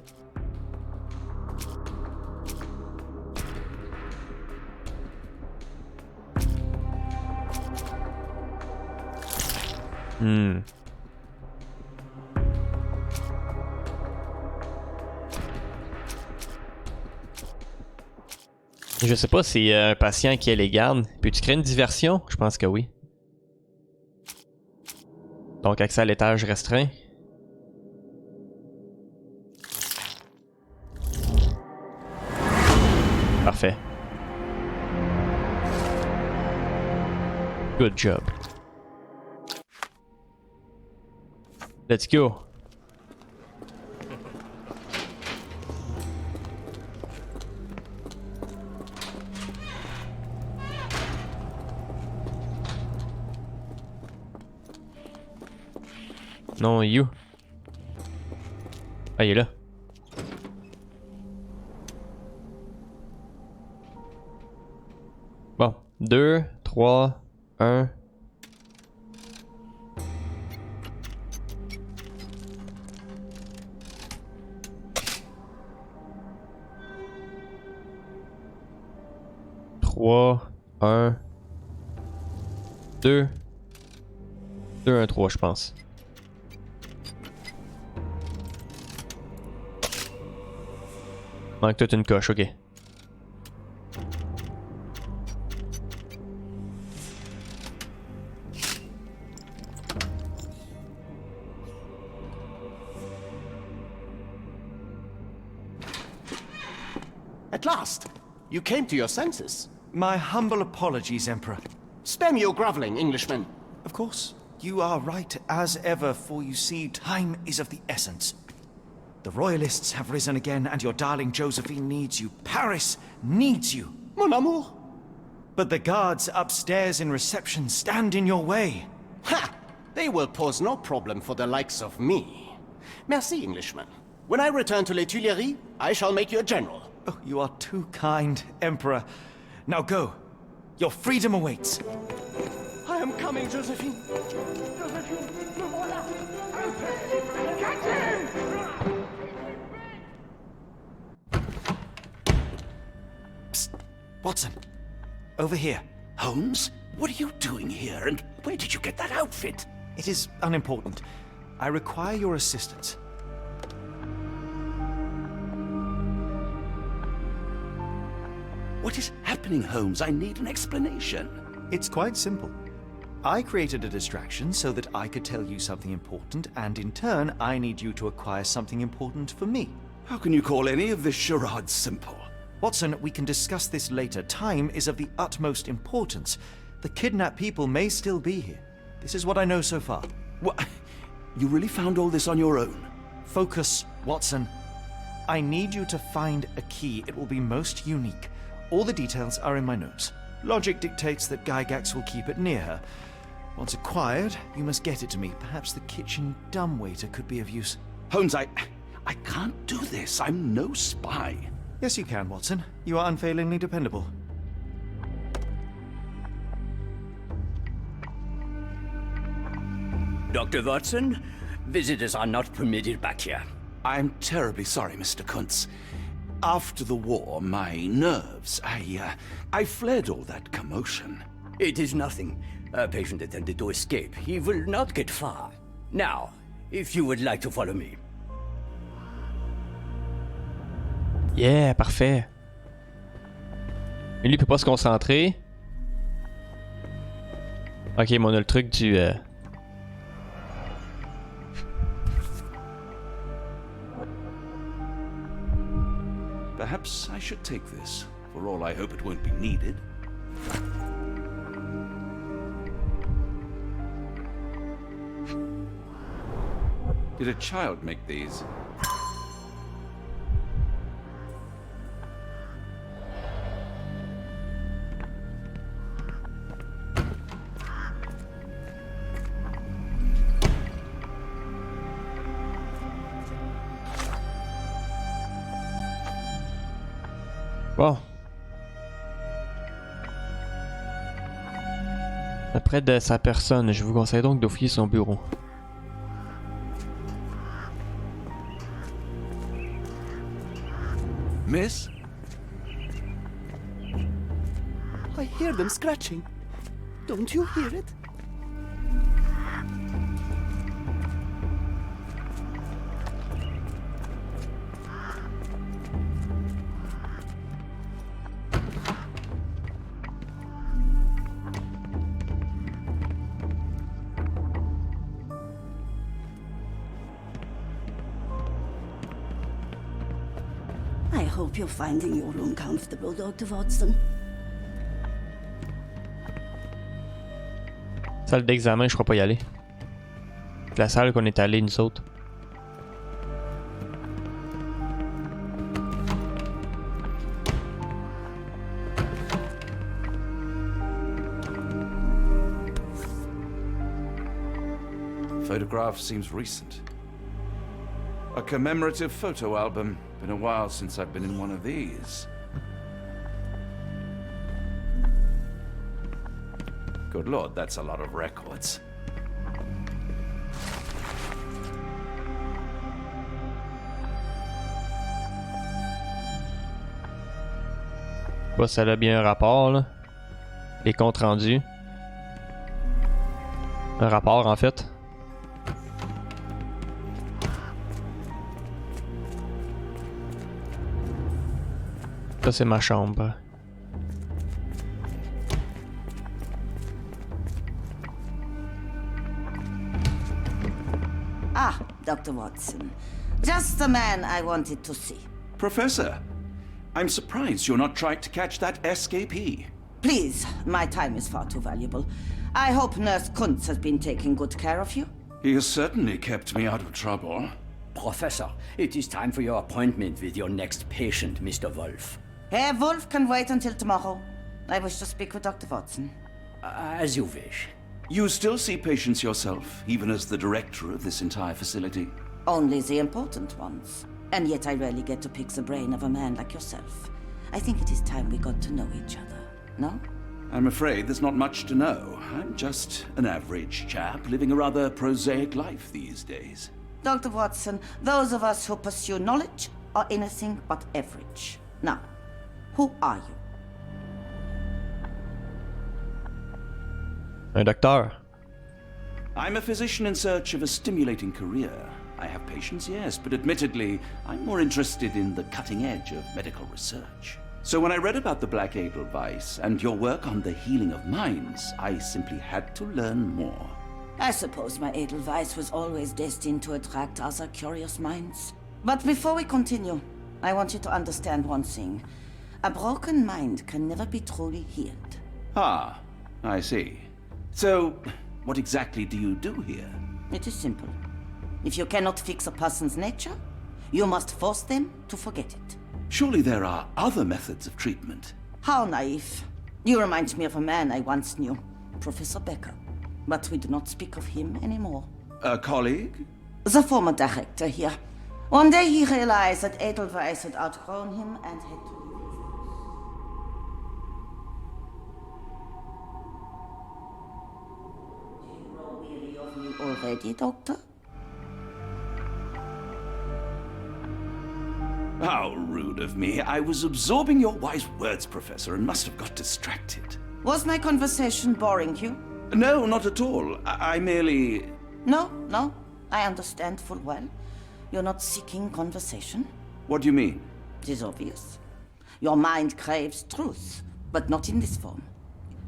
Je sais pas si un patient qui a les gardes. Peux-tu créer une diversion? Je pense que oui. Donc accès à l'étage restreint. Parfait. Good job. Let's go. Non, you. Ah, il est là. Bon, 2, 3, 1. 3, 1, 2, 2, 1, 3, je pense. Manque toute une coche, ok. At last, you came to your senses. My humble apologies, Emperor. Spare me your groveling, Englishman. Of course, you are right as ever, for you see, time is of the essence. The Royalists have risen again, and your darling Josephine needs you. Paris needs you. Mon amour. But the guards upstairs in reception stand in your way. Ha! They will pose no problem for the likes of me. Merci, Englishman. When I return to Les Tuileries, I shall make you a general. Oh, you are too kind, Emperor. Now go. Your freedom awaits. I am coming, Josephine. Josephine, le voilà. Catch him! Psst. Watson. Over here. Holmes? What are you doing here, and where did you get that outfit? It is unimportant. I require your assistance. What is happening, Holmes? I need an explanation. It's quite simple. I created a distraction so that I could tell you something important, and in turn, I need you to acquire something important for me. How can you call any of this charade simple? Watson, we can discuss this later. Time is of the utmost importance. The kidnapped people may still be here. This is what I know so far. What? You really found all this on your own? Focus, Watson. I need you to find a key. It will be most unique. All the details are in my notes. Logic dictates that Gygax will keep it near her. Once acquired, you must get it to me. Perhaps the kitchen dumbwaiter could be of use. Holmes, I can't do this. I'm no spy. Yes, you can, Watson. You are unfailingly dependable. Dr. Watson, visitors are not permitted back here. I'm terribly sorry, Mr. Kuntz. After the war, my nerves, I fled all that commotion. It is nothing. A patient attempted to escape. He will not get far. Now, if you would like to follow me. Yeah, parfait. Mais lui, il peut pas se concentrer. Ok, mais on a le truc du... Perhaps I should take this. For all I hope it won't be needed. Did a child make these? Bon. Après de sa personne, je vous conseille donc de fouiller son bureau. Miss? I hear them scratching. Don't you hear it? I hope you're finding your room comfortable, Dr. Watson. Salle d'examen, je crois pas y aller. La salle qu'on est allé nous autres. Photograph seems recent. A commemorative photo album. Been a while since I've been in one of these. Good lord, that's a lot of records. Pas si ça a bien un rapport, là. Les comptes rendus. Un rapport, en fait. Ça, c'est ma chambre. Ah, Dr. Watson. Just the man I wanted to see. Professor, I'm surprised you're not trying to catch that escapee. Please, my time is far too valuable. I hope Nurse Kuntz has been taking good care of you. He has certainly kept me out of trouble. Professor, it is time for your appointment with your next patient, Mr. Wolf. Herr Wolf can wait until tomorrow. I wish to speak with Dr. Watson. As you wish. You still see patients yourself, even as the director of this entire facility? Only the important ones. And yet I rarely get to pick the brain of a man like yourself. I think it is time we got to know each other, no? I'm afraid there's not much to know. I'm just an average chap living a rather prosaic life these days. Dr. Watson, those of us who pursue knowledge are anything but average. Now, who are you? Un docteur. I'm a physician in search of a stimulating career. I have patients, yes, but admittedly, I'm more interested in the cutting edge of medical research. So when I read about the Black Edelweiss and your work on the healing of minds, I simply had to learn more. I suppose my Edelweiss was always destined to attract other curious minds. But before we continue, I want you to understand one thing. A broken mind can never be truly healed. Ah, I see. So, what exactly do you do here? It is simple. If you cannot fix a person's nature, you must force them to forget it. Surely there are other methods of treatment. How naive. You remind me of a man I once knew, Professor Becker. But we do not speak of him anymore. A colleague? The former director here. One day he realized that Edelweiss had outgrown him and had to leave his house. Do you grow weary of me already, Doctor? How rude of me. I was absorbing your wise words, Professor, and must have got distracted. Was my conversation boring you? No, not at all. I merely... No, I understand full well. You're not seeking conversation. What do you mean? It is obvious. Your mind craves truth, but not in this form.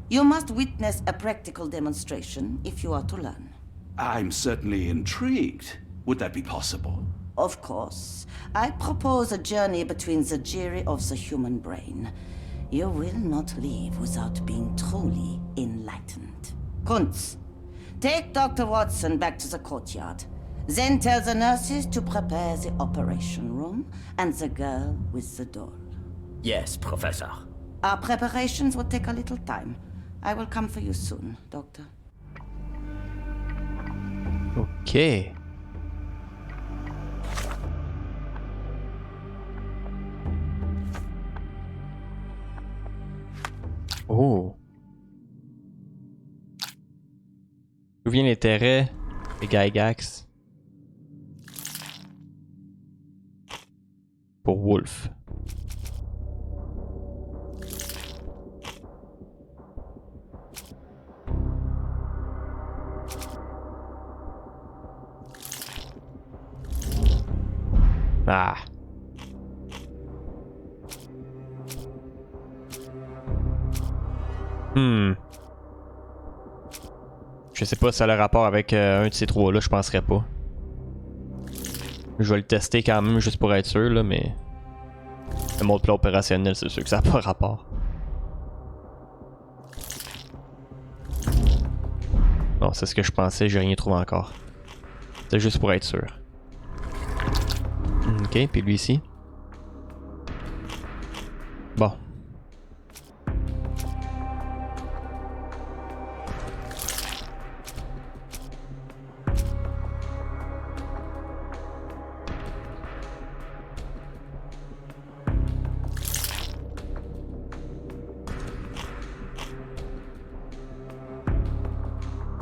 You must witness a practical demonstration if you are to learn. I'm certainly intrigued. Would that be possible? Of course. I propose a journey between the jury of the human brain. You will not leave without being truly enlightened. Kuntz, take Dr. Watson back to the courtyard. Then tell the nurses to prepare the operation room and the girl with the doll. Yes, Professor. Our preparations will take a little time. I will come for you soon, Doctor. Ok. Oh. D'où vient l'intérêt des GYGAX pour Wolf? Ah. Je sais pas si ça a le rapport avec un de ces trois-là, je penserais pas. Je vais le tester quand même juste pour être sûr, là, mais... Le mode plan opérationnel, c'est sûr que ça n'a pas rapport. Bon, c'est ce que je pensais, j'ai rien trouvé encore. C'est juste pour être sûr. Ok, puis lui ici. Bon.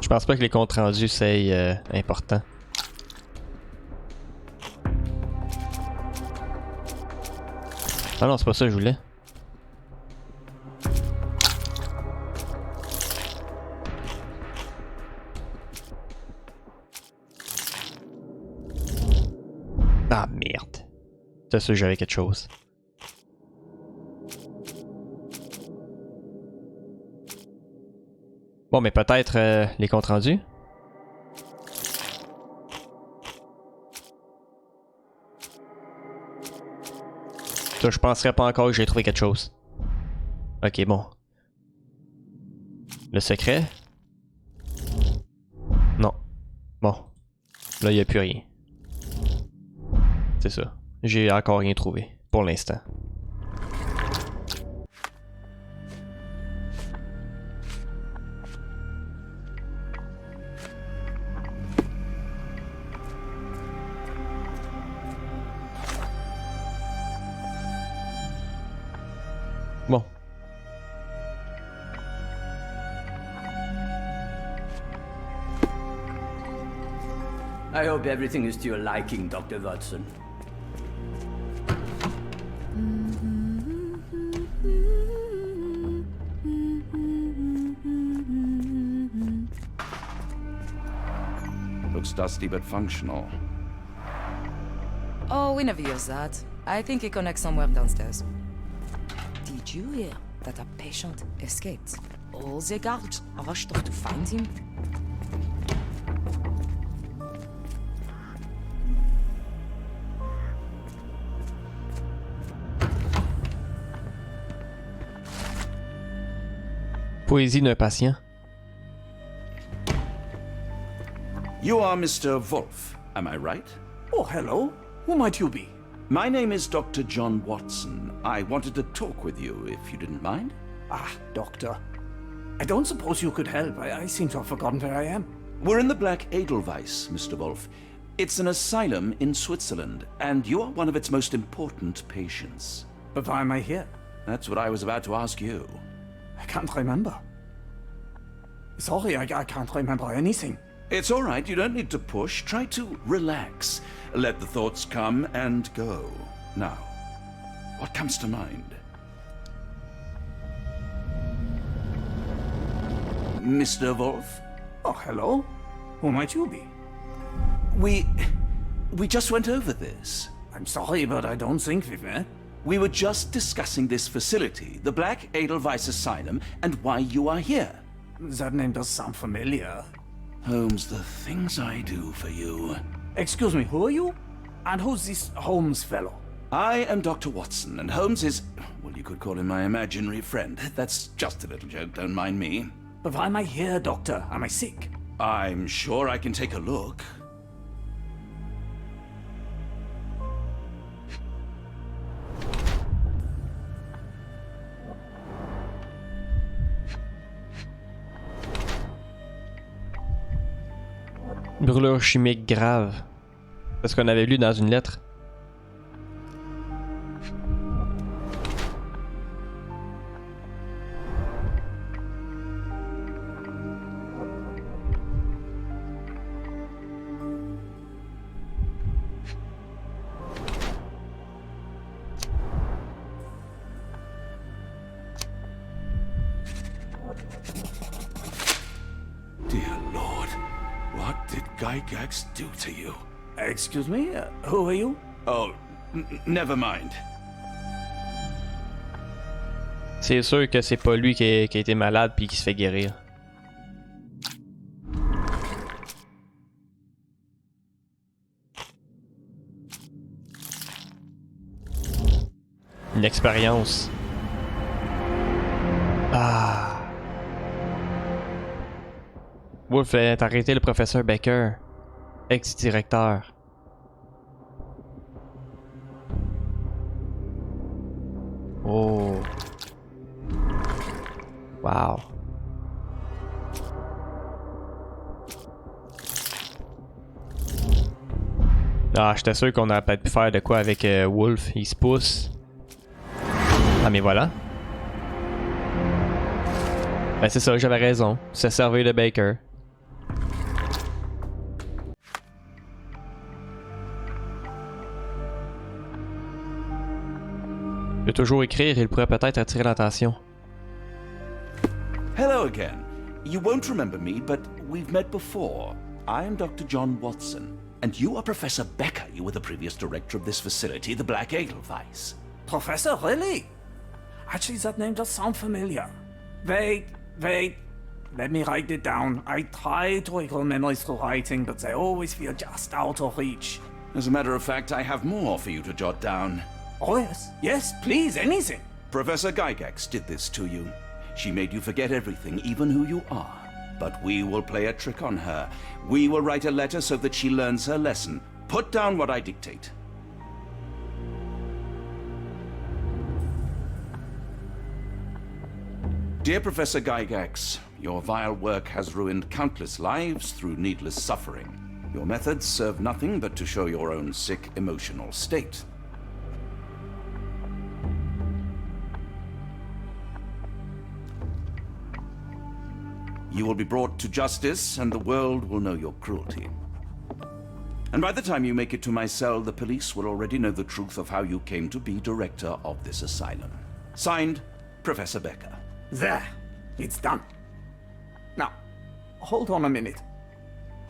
Je pense pas que les comptes rendus c'est important. Ah non, c'est pas ça que je voulais. J'étais sûr que j'avais quelque chose. Bon, mais peut-être les comptes rendus. Ça, je penserais pas encore que j'ai trouvé quelque chose. Ok, bon. Le secret? Non. Bon. Là, il n'y a plus rien. C'est ça. J'ai encore rien trouvé. Pour l'instant. Bon. I hope everything is to your liking, Dr. Watson. Looks dusty but functional. Oh, we never use that. I think it connects somewhere downstairs. Did you hear that a patient escaped? All the guards rushed off to find him. Poésie d'un patient. You are Mr. Wolf, am I right? Oh, hello. Who might you be? My name is Dr. John Watson. I wanted to talk with you, if you didn't mind. Ah, Doctor. I don't suppose you could help. I seem to have forgotten where I am. We're in the Black Edelweiss, Mr. Wolf. It's an asylum in Switzerland, and you are one of its most important patients. But why am I here? That's what I was about to ask you. I can't remember. Sorry, I can't remember anything. It's all right, you don't need to push. Try to relax. Let the thoughts come and go. Now, what comes to mind? Mr. Wolf? Oh, hello. Who might you be? We just went over this. I'm sorry, but I don't think we've met. We were just discussing this facility, the Black Edelweiss Asylum, and why you are here. That name does sound familiar. Holmes, the things I do for you. Excuse me, who are you? And who's this Holmes fellow? I am Dr. Watson, and Holmes is, well, you could call him my imaginary friend. That's just a little joke, don't mind me. But why am I here, Doctor? Am I sick? I'm sure I can take a look. Brûlure chimique grave. C'est ce qu'on avait lu dans une lettre. Dear Lord, what did GYGAX do to you? Excuse me, who are you? Oh, never mind. C'est sûr que c'est pas lui qui a été malade puis qui se fait guérir. Une expérience. Ah. Wolf a arrêté le professeur Baker, ex-directeur. Oh. Wow. Ah, j'étais sûr qu'on aurait peut-être pu faire de quoi avec Wolf. Il se pousse. Ah, mais voilà. Ben c'est ça, j'avais raison. Se servir de Baker. Il peut toujours écrire, il pourrait peut-être attirer l'attention. Hello again. You won't remember me, but we've met before. I am Dr. John Watson. And you are Professor Becker. You were the previous director of this facility, the Black Edelweiss. Professor, really? Actually, that name does sound familiar. Wait. Let me write it down. I try to recall memories through writing, but they always feel just out of reach. As a matter of fact, I have more for you to jot down. Oh, yes. Yes, please, anything. Professor GYGAX did this to you. She made you forget everything, even who you are. But we will play a trick on her. We will write a letter so that she learns her lesson. Put down what I dictate. Dear Professor GYGAX, your vile work has ruined countless lives through needless suffering. Your methods serve nothing but to show your own sick emotional state. You will be brought to justice, and the world will know your cruelty. And by the time you make it to my cell, the police will already know the truth of how you came to be director of this asylum. Signed, Professor Becker. There. It's done. Now, hold on a minute.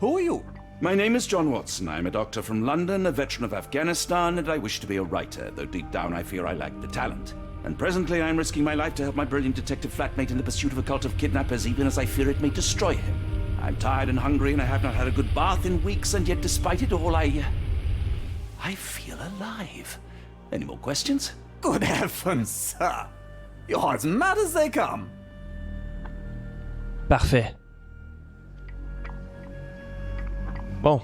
Who are you? My name is John Watson. I'm a doctor from London, a veteran of Afghanistan, and I wish to be a writer, though deep down I fear I lack the talent. And presently I'm risking my life to help my brilliant detective flatmate in the pursuit of a cult of kidnappers, even as I fear it may destroy him. I'm tired and hungry, and I have not had a good bath in weeks, and yet despite it all, I feel alive. Any more questions? Good heavens, sir. You're as mad as they come. Parfait. Bon.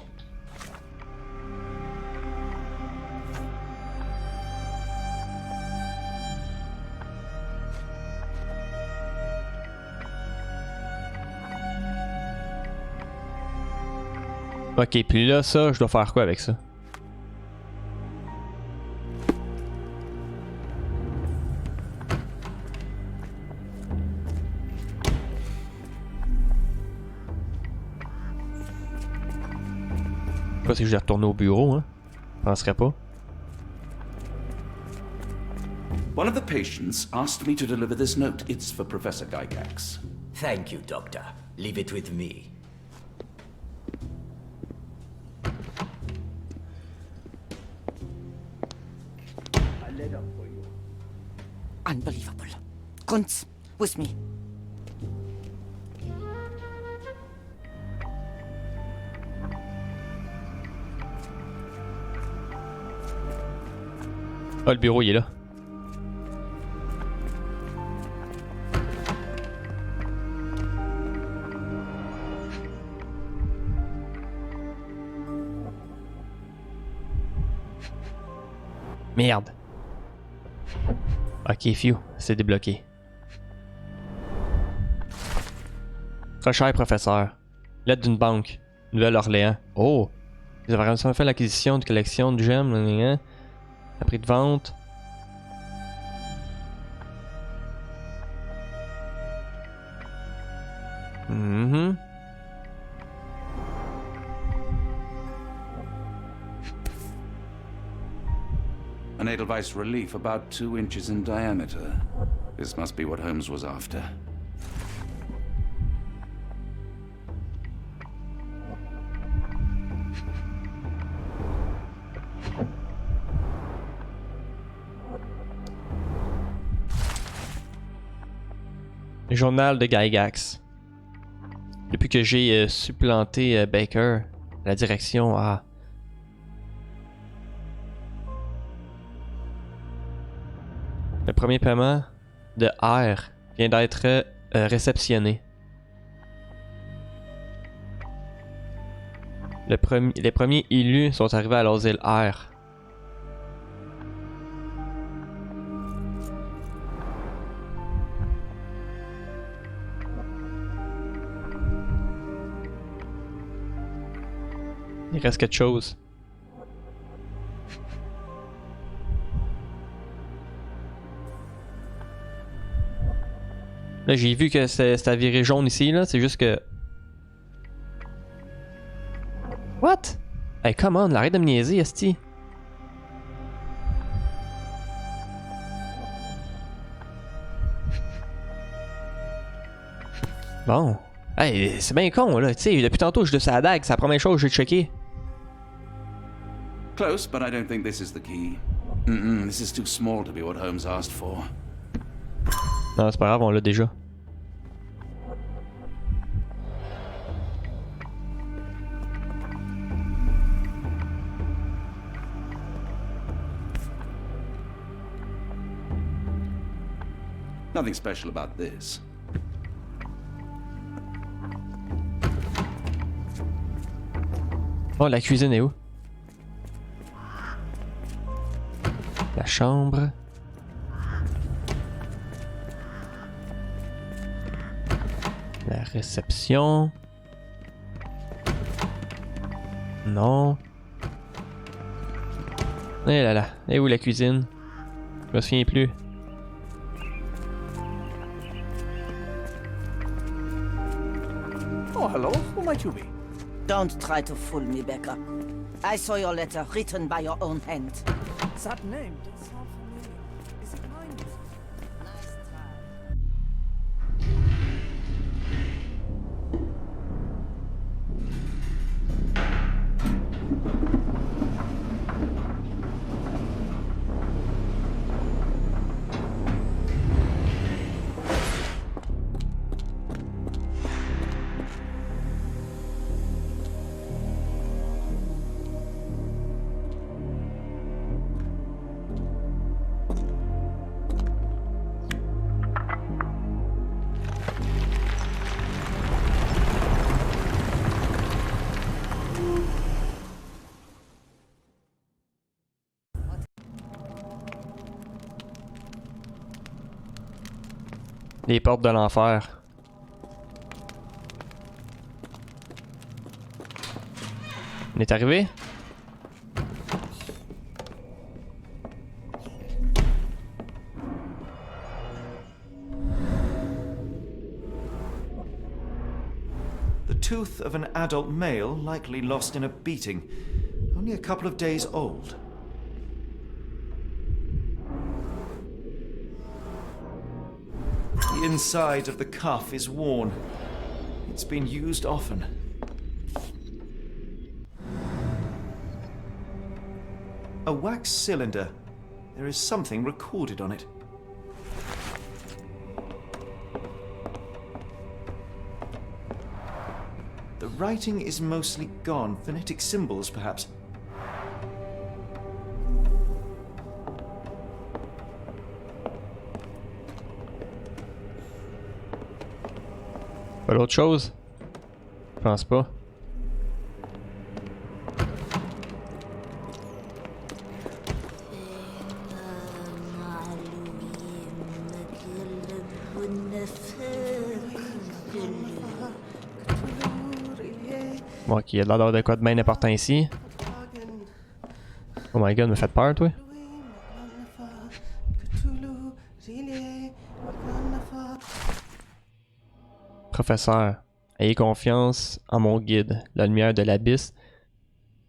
Ok, puis là, ça, je dois faire quoi avec ça? Pas si je vais retourner au bureau, hein? Je penserais pas. One of the patients asked me to deliver this note. It's for Professor GYGAX. Thank you, Doctor. Leave it with me. A letter for you. Unbelievable. Kunz, with me. Ah, le bureau, il est là. Merde. Ok, phew, c'est débloqué. Très cher, professeur. L'aide d'une banque. Nouvelle-Orléans. Oh! Ils avaient récemment fait l'acquisition de collection de gemmes. À prix de vente. Mm-hmm. An Edelweiss relief about 2 inches in diameter. This must be what Holmes was after. Journal de GYGAX. Depuis que j'ai supplanté Baker à la direction A. Le premier paiement de R vient d'être réceptionné. Les premiers élus sont arrivés à l'asile R. Il reste quelque chose. Là, j'ai vu que c'était viré jaune ici, là. C'est juste que... What? Hey, come on, arrête de me niaiser, esti. Bon. Hey, c'est bien con, là. Tu sais, depuis tantôt, je laisse la dague. C'est la première chose que j'ai checké. Close, but I don't think this is the key. This is too small to be what Holmes asked for. Non, c'est pas grave, on l'a déjà. Nothing special about this. Oh, la cuisine est où? La chambre. La réception. Non. Eh là là, et où la cuisine? Je me souviens plus. Oh, hello. Who might you be? Don't try to fool me, Becca. I saw your letter written by your own hand. That name does sound familiar. Is it mine? Nice try. Les portes de l'enfer. On est arrivé? The tooth of an adult male, likely lost in a beating. Only a couple of days old. The inside of the cuff is worn. It's been used often. A wax cylinder. There is something recorded on it. The writing is mostly gone. Phonetic symbols, perhaps. Pas d'autre chose? Je pense pas. Bon, ok, il y a de l'air de quoi de bien important ici. Oh my god, me faites peur, toi? Professeur, ayez confiance en mon guide, la lumière de l'abysse,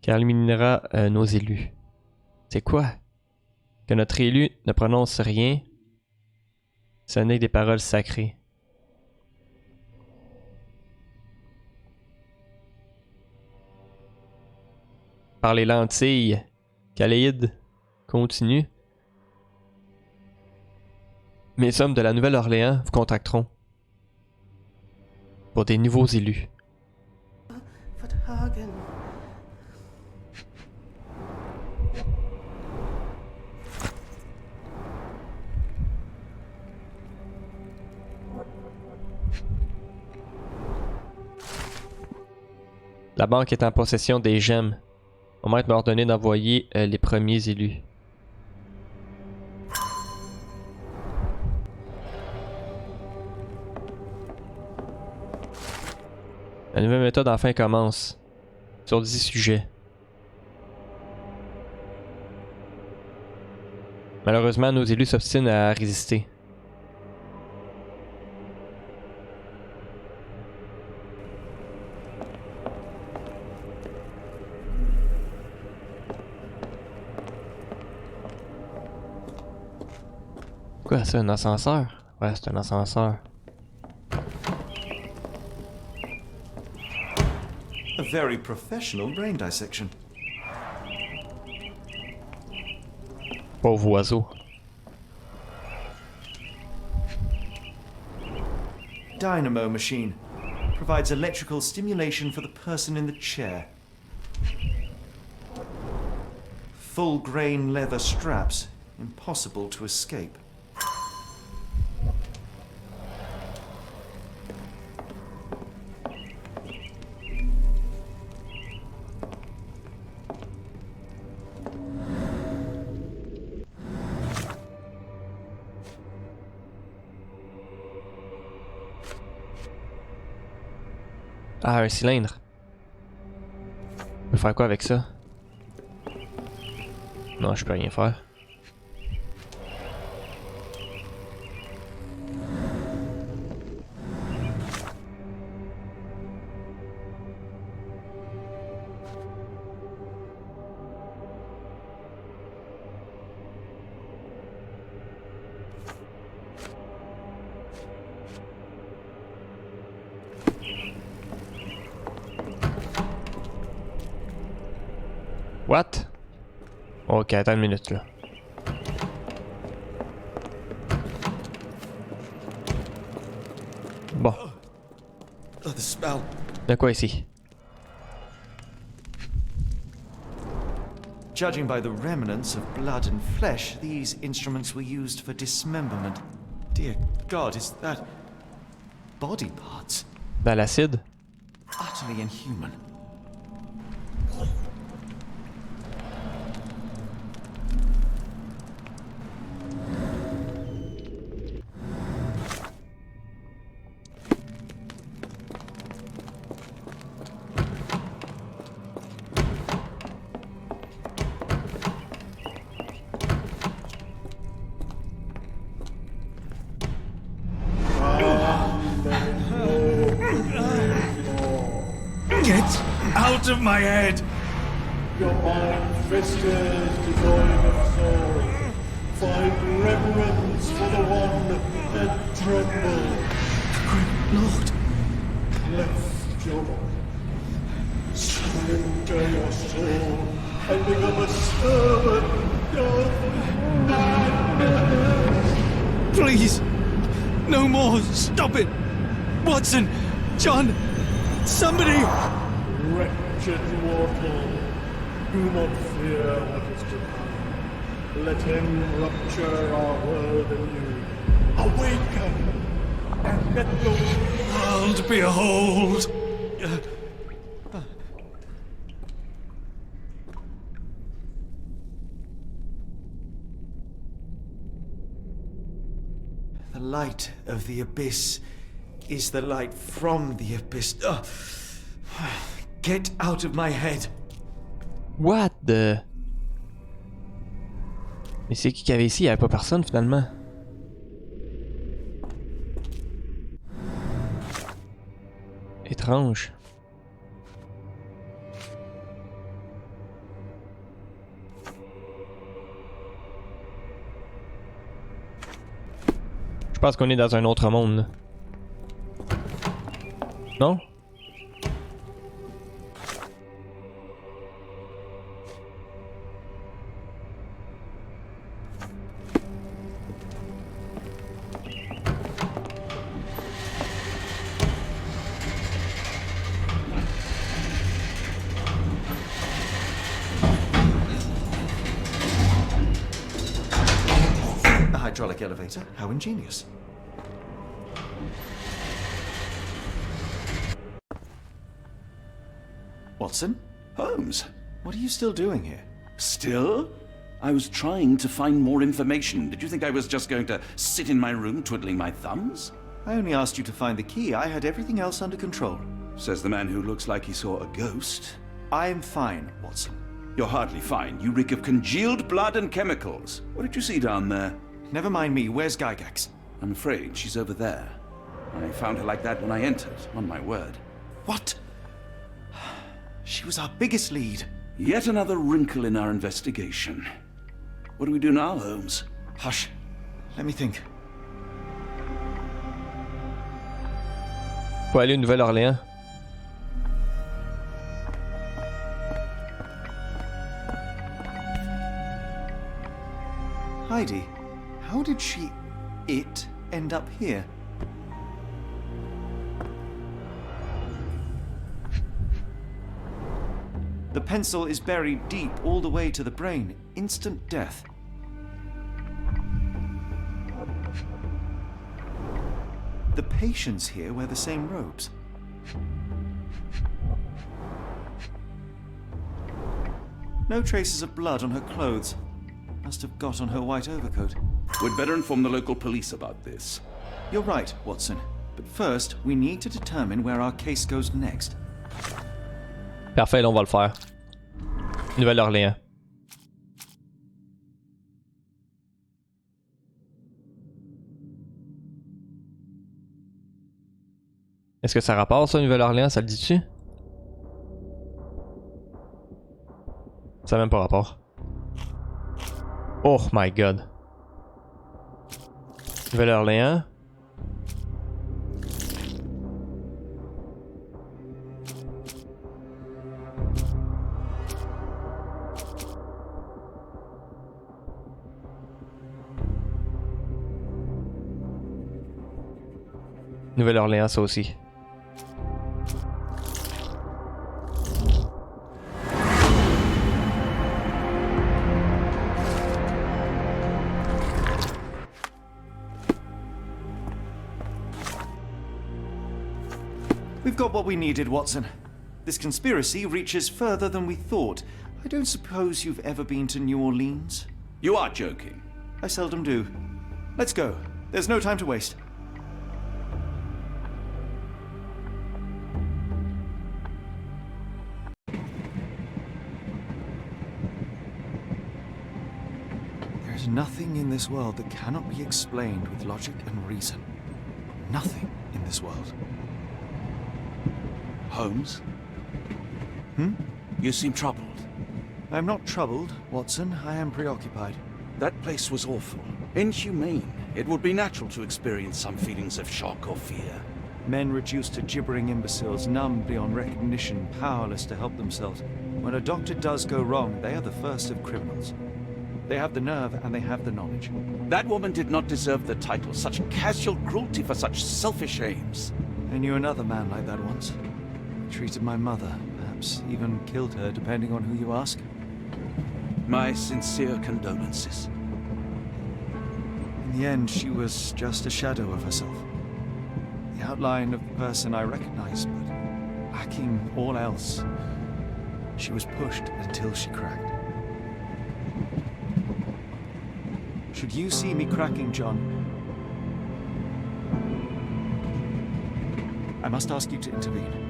car il illuminera nos élus. C'est quoi? Que notre élu ne prononce rien, ce n'est que des paroles sacrées. Par les lentilles, Kaleid continue. Mes hommes de la Nouvelle-Orléans vous contacteront pour des nouveaux élus. La banque est en possession des gemmes. Mon maître m'a ordonné d'envoyer les premiers élus. La nouvelle méthode enfin commence. Sur 10 sujets. Malheureusement, nos élus s'obstinent à résister. Quoi, c'est un ascenseur? Ouais, c'est un ascenseur. A very professional brain dissection. Pauvre oiseau. Dynamo machine. Provides electrical stimulation for the person in the chair. Full grain leather straps. Impossible to escape. Ah, un cylindre. Je peux faire quoi avec ça? Non, je peux rien faire. What? Ok, attends une minute là. Bon. The smell. De quoi ici? Judging by the remnants of blood and flesh, these instruments were used for dismemberment. Dear God, is that body parts? Dans l'acide? Utterly inhuman. Get out of my head! Your mind festers, devoid of soul. Find reverence for the one that trembled. Great Lord! Cleft your surrender your soul and become a servant of madness. Please! No more! Stop it! Watson! John! Somebody! Wretched mortal, do not fear what is to come. Let him rupture our world anew. Awaken, and let the world behold! The light of the abyss is the light from the abyss. Get out of my head. What the... Mais c'est qui avait ici? Il n'y avait pas personne finalement. Étrange. Je pense qu'on est dans un autre monde là. Non? A hydraulic elevator? How ingenious. Watson? Holmes? What are you still doing here? Still? I was trying to find more information. Did you think I was just going to sit in my room twiddling my thumbs? I only asked you to find the key. I had everything else under control. Says the man who looks like he saw a ghost. I'm fine, Watson. You're hardly fine. You reek of congealed blood and chemicals. What did you see down there? Never mind me. Where's GYGAX? I'm afraid she's over there. I found her like that when I entered, on my word. What? She was our biggest lead. Yet another wrinkle in our investigation. What do we do now, Holmes? Hush. Let me think. Faut aller à Nouvelle-Orléans. Heidi. How did it end up here? The pencil is buried deep all the way to the brain. Instant death. The patients here wear the same robes. No traces of blood on her clothes. Must have got on her white overcoat. We'd better inform the local police about this. You're right, Watson. But first, we need to determine where our case goes next. Parfait, là, on va le faire. Nouvelle-Orléans. Est-ce que ça rapporte ça, Nouvelle-Orléans, ça le dit-tu? Ça n'a même pas rapport. Oh my god. Nouvelle-Orléans. Nouvelle-Orléans, ça aussi. We've got what we needed, Watson. This conspiracy reaches further than we thought. I don't suppose you've ever been to New Orleans? You are joking. I seldom do. Let's go. There's no time to waste. There's nothing in this world that cannot be explained with logic and reason. Nothing in this world. Holmes? Hmm? You seem troubled. I'm not troubled, Watson. I am preoccupied. That place was awful. Inhumane. It would be natural to experience some feelings of shock or fear. Men reduced to gibbering imbeciles, numb beyond recognition, powerless to help themselves. When a doctor does go wrong, they are the first of criminals. They have the nerve and they have the knowledge. That woman did not deserve the title. Such casual cruelty for such selfish aims. I knew another man like that once. He treated my mother, perhaps even killed her, depending on who you ask. My sincere condolences. In the end, she was just a shadow of herself. The outline of the person I recognized, but lacking all else. She was pushed until she cracked. Should you see me cracking, John, I must ask you to intervene.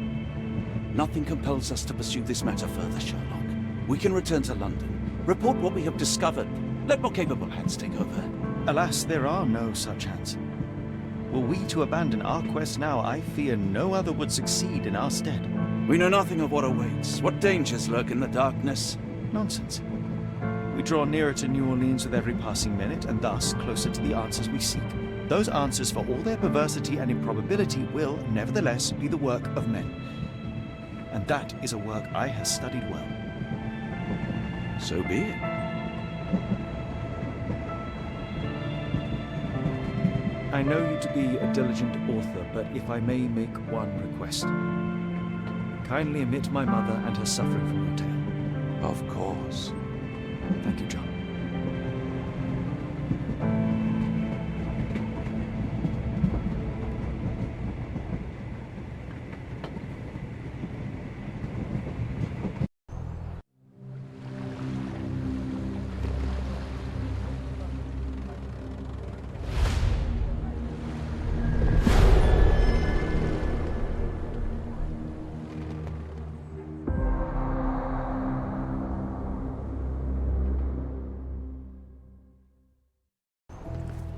Nothing compels us to pursue this matter further, Sherlock. We can return to London, report what we have discovered. Let more capable hands take over. Alas, there are no such hands. Were we to abandon our quest now, I fear no other would succeed in our stead. We know nothing of what awaits, what dangers lurk in the darkness. Nonsense. We draw nearer to New Orleans with every passing minute, and thus closer to the answers we seek. Those answers, for all their perversity and improbability, will, nevertheless, be the work of men. And that is a work I have studied well. So be it. I know you to be a diligent author, but if I may make one request. Kindly omit my mother and her suffering from your tale. Of course. Thank you, John.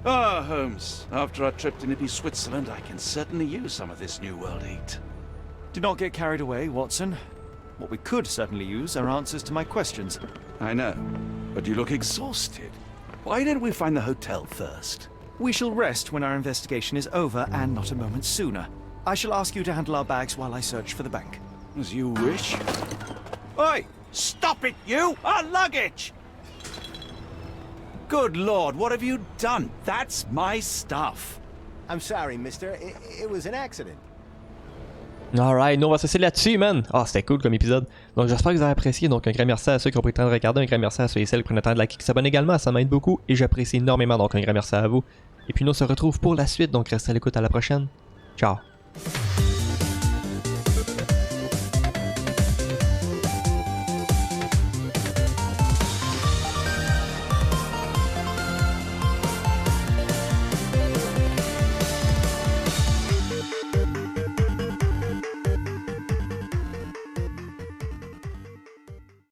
Ah, Holmes. After our trip to nippy Switzerland, I can certainly use some of this New World heat. Do not get carried away, Watson. What we could certainly use are answers to my questions. I know, but you look exhausted. Why didn't we find the hotel first? We shall rest when our investigation is over, and not a moment sooner. I shall ask you to handle our bags while I search for the bank. As you wish. Oi! Stop it, you! Our luggage! Good lord, what have you done? That's my stuff. I'm sorry, mister. It was an accident. Alright, nous on va se laisser là-dessus, man. Ah, c'était cool comme épisode. Donc j'espère que vous avez apprécié. Donc un grand merci à ceux qui ont pris le temps de regarder. Un grand merci à ceux et celles qui prennent le temps de liker, qui s'abonnent également. Ça m'aide beaucoup et j'apprécie énormément. Donc un grand merci à vous. Et puis nous on se retrouve pour la suite. Donc restez à l'écoute à la prochaine. Ciao.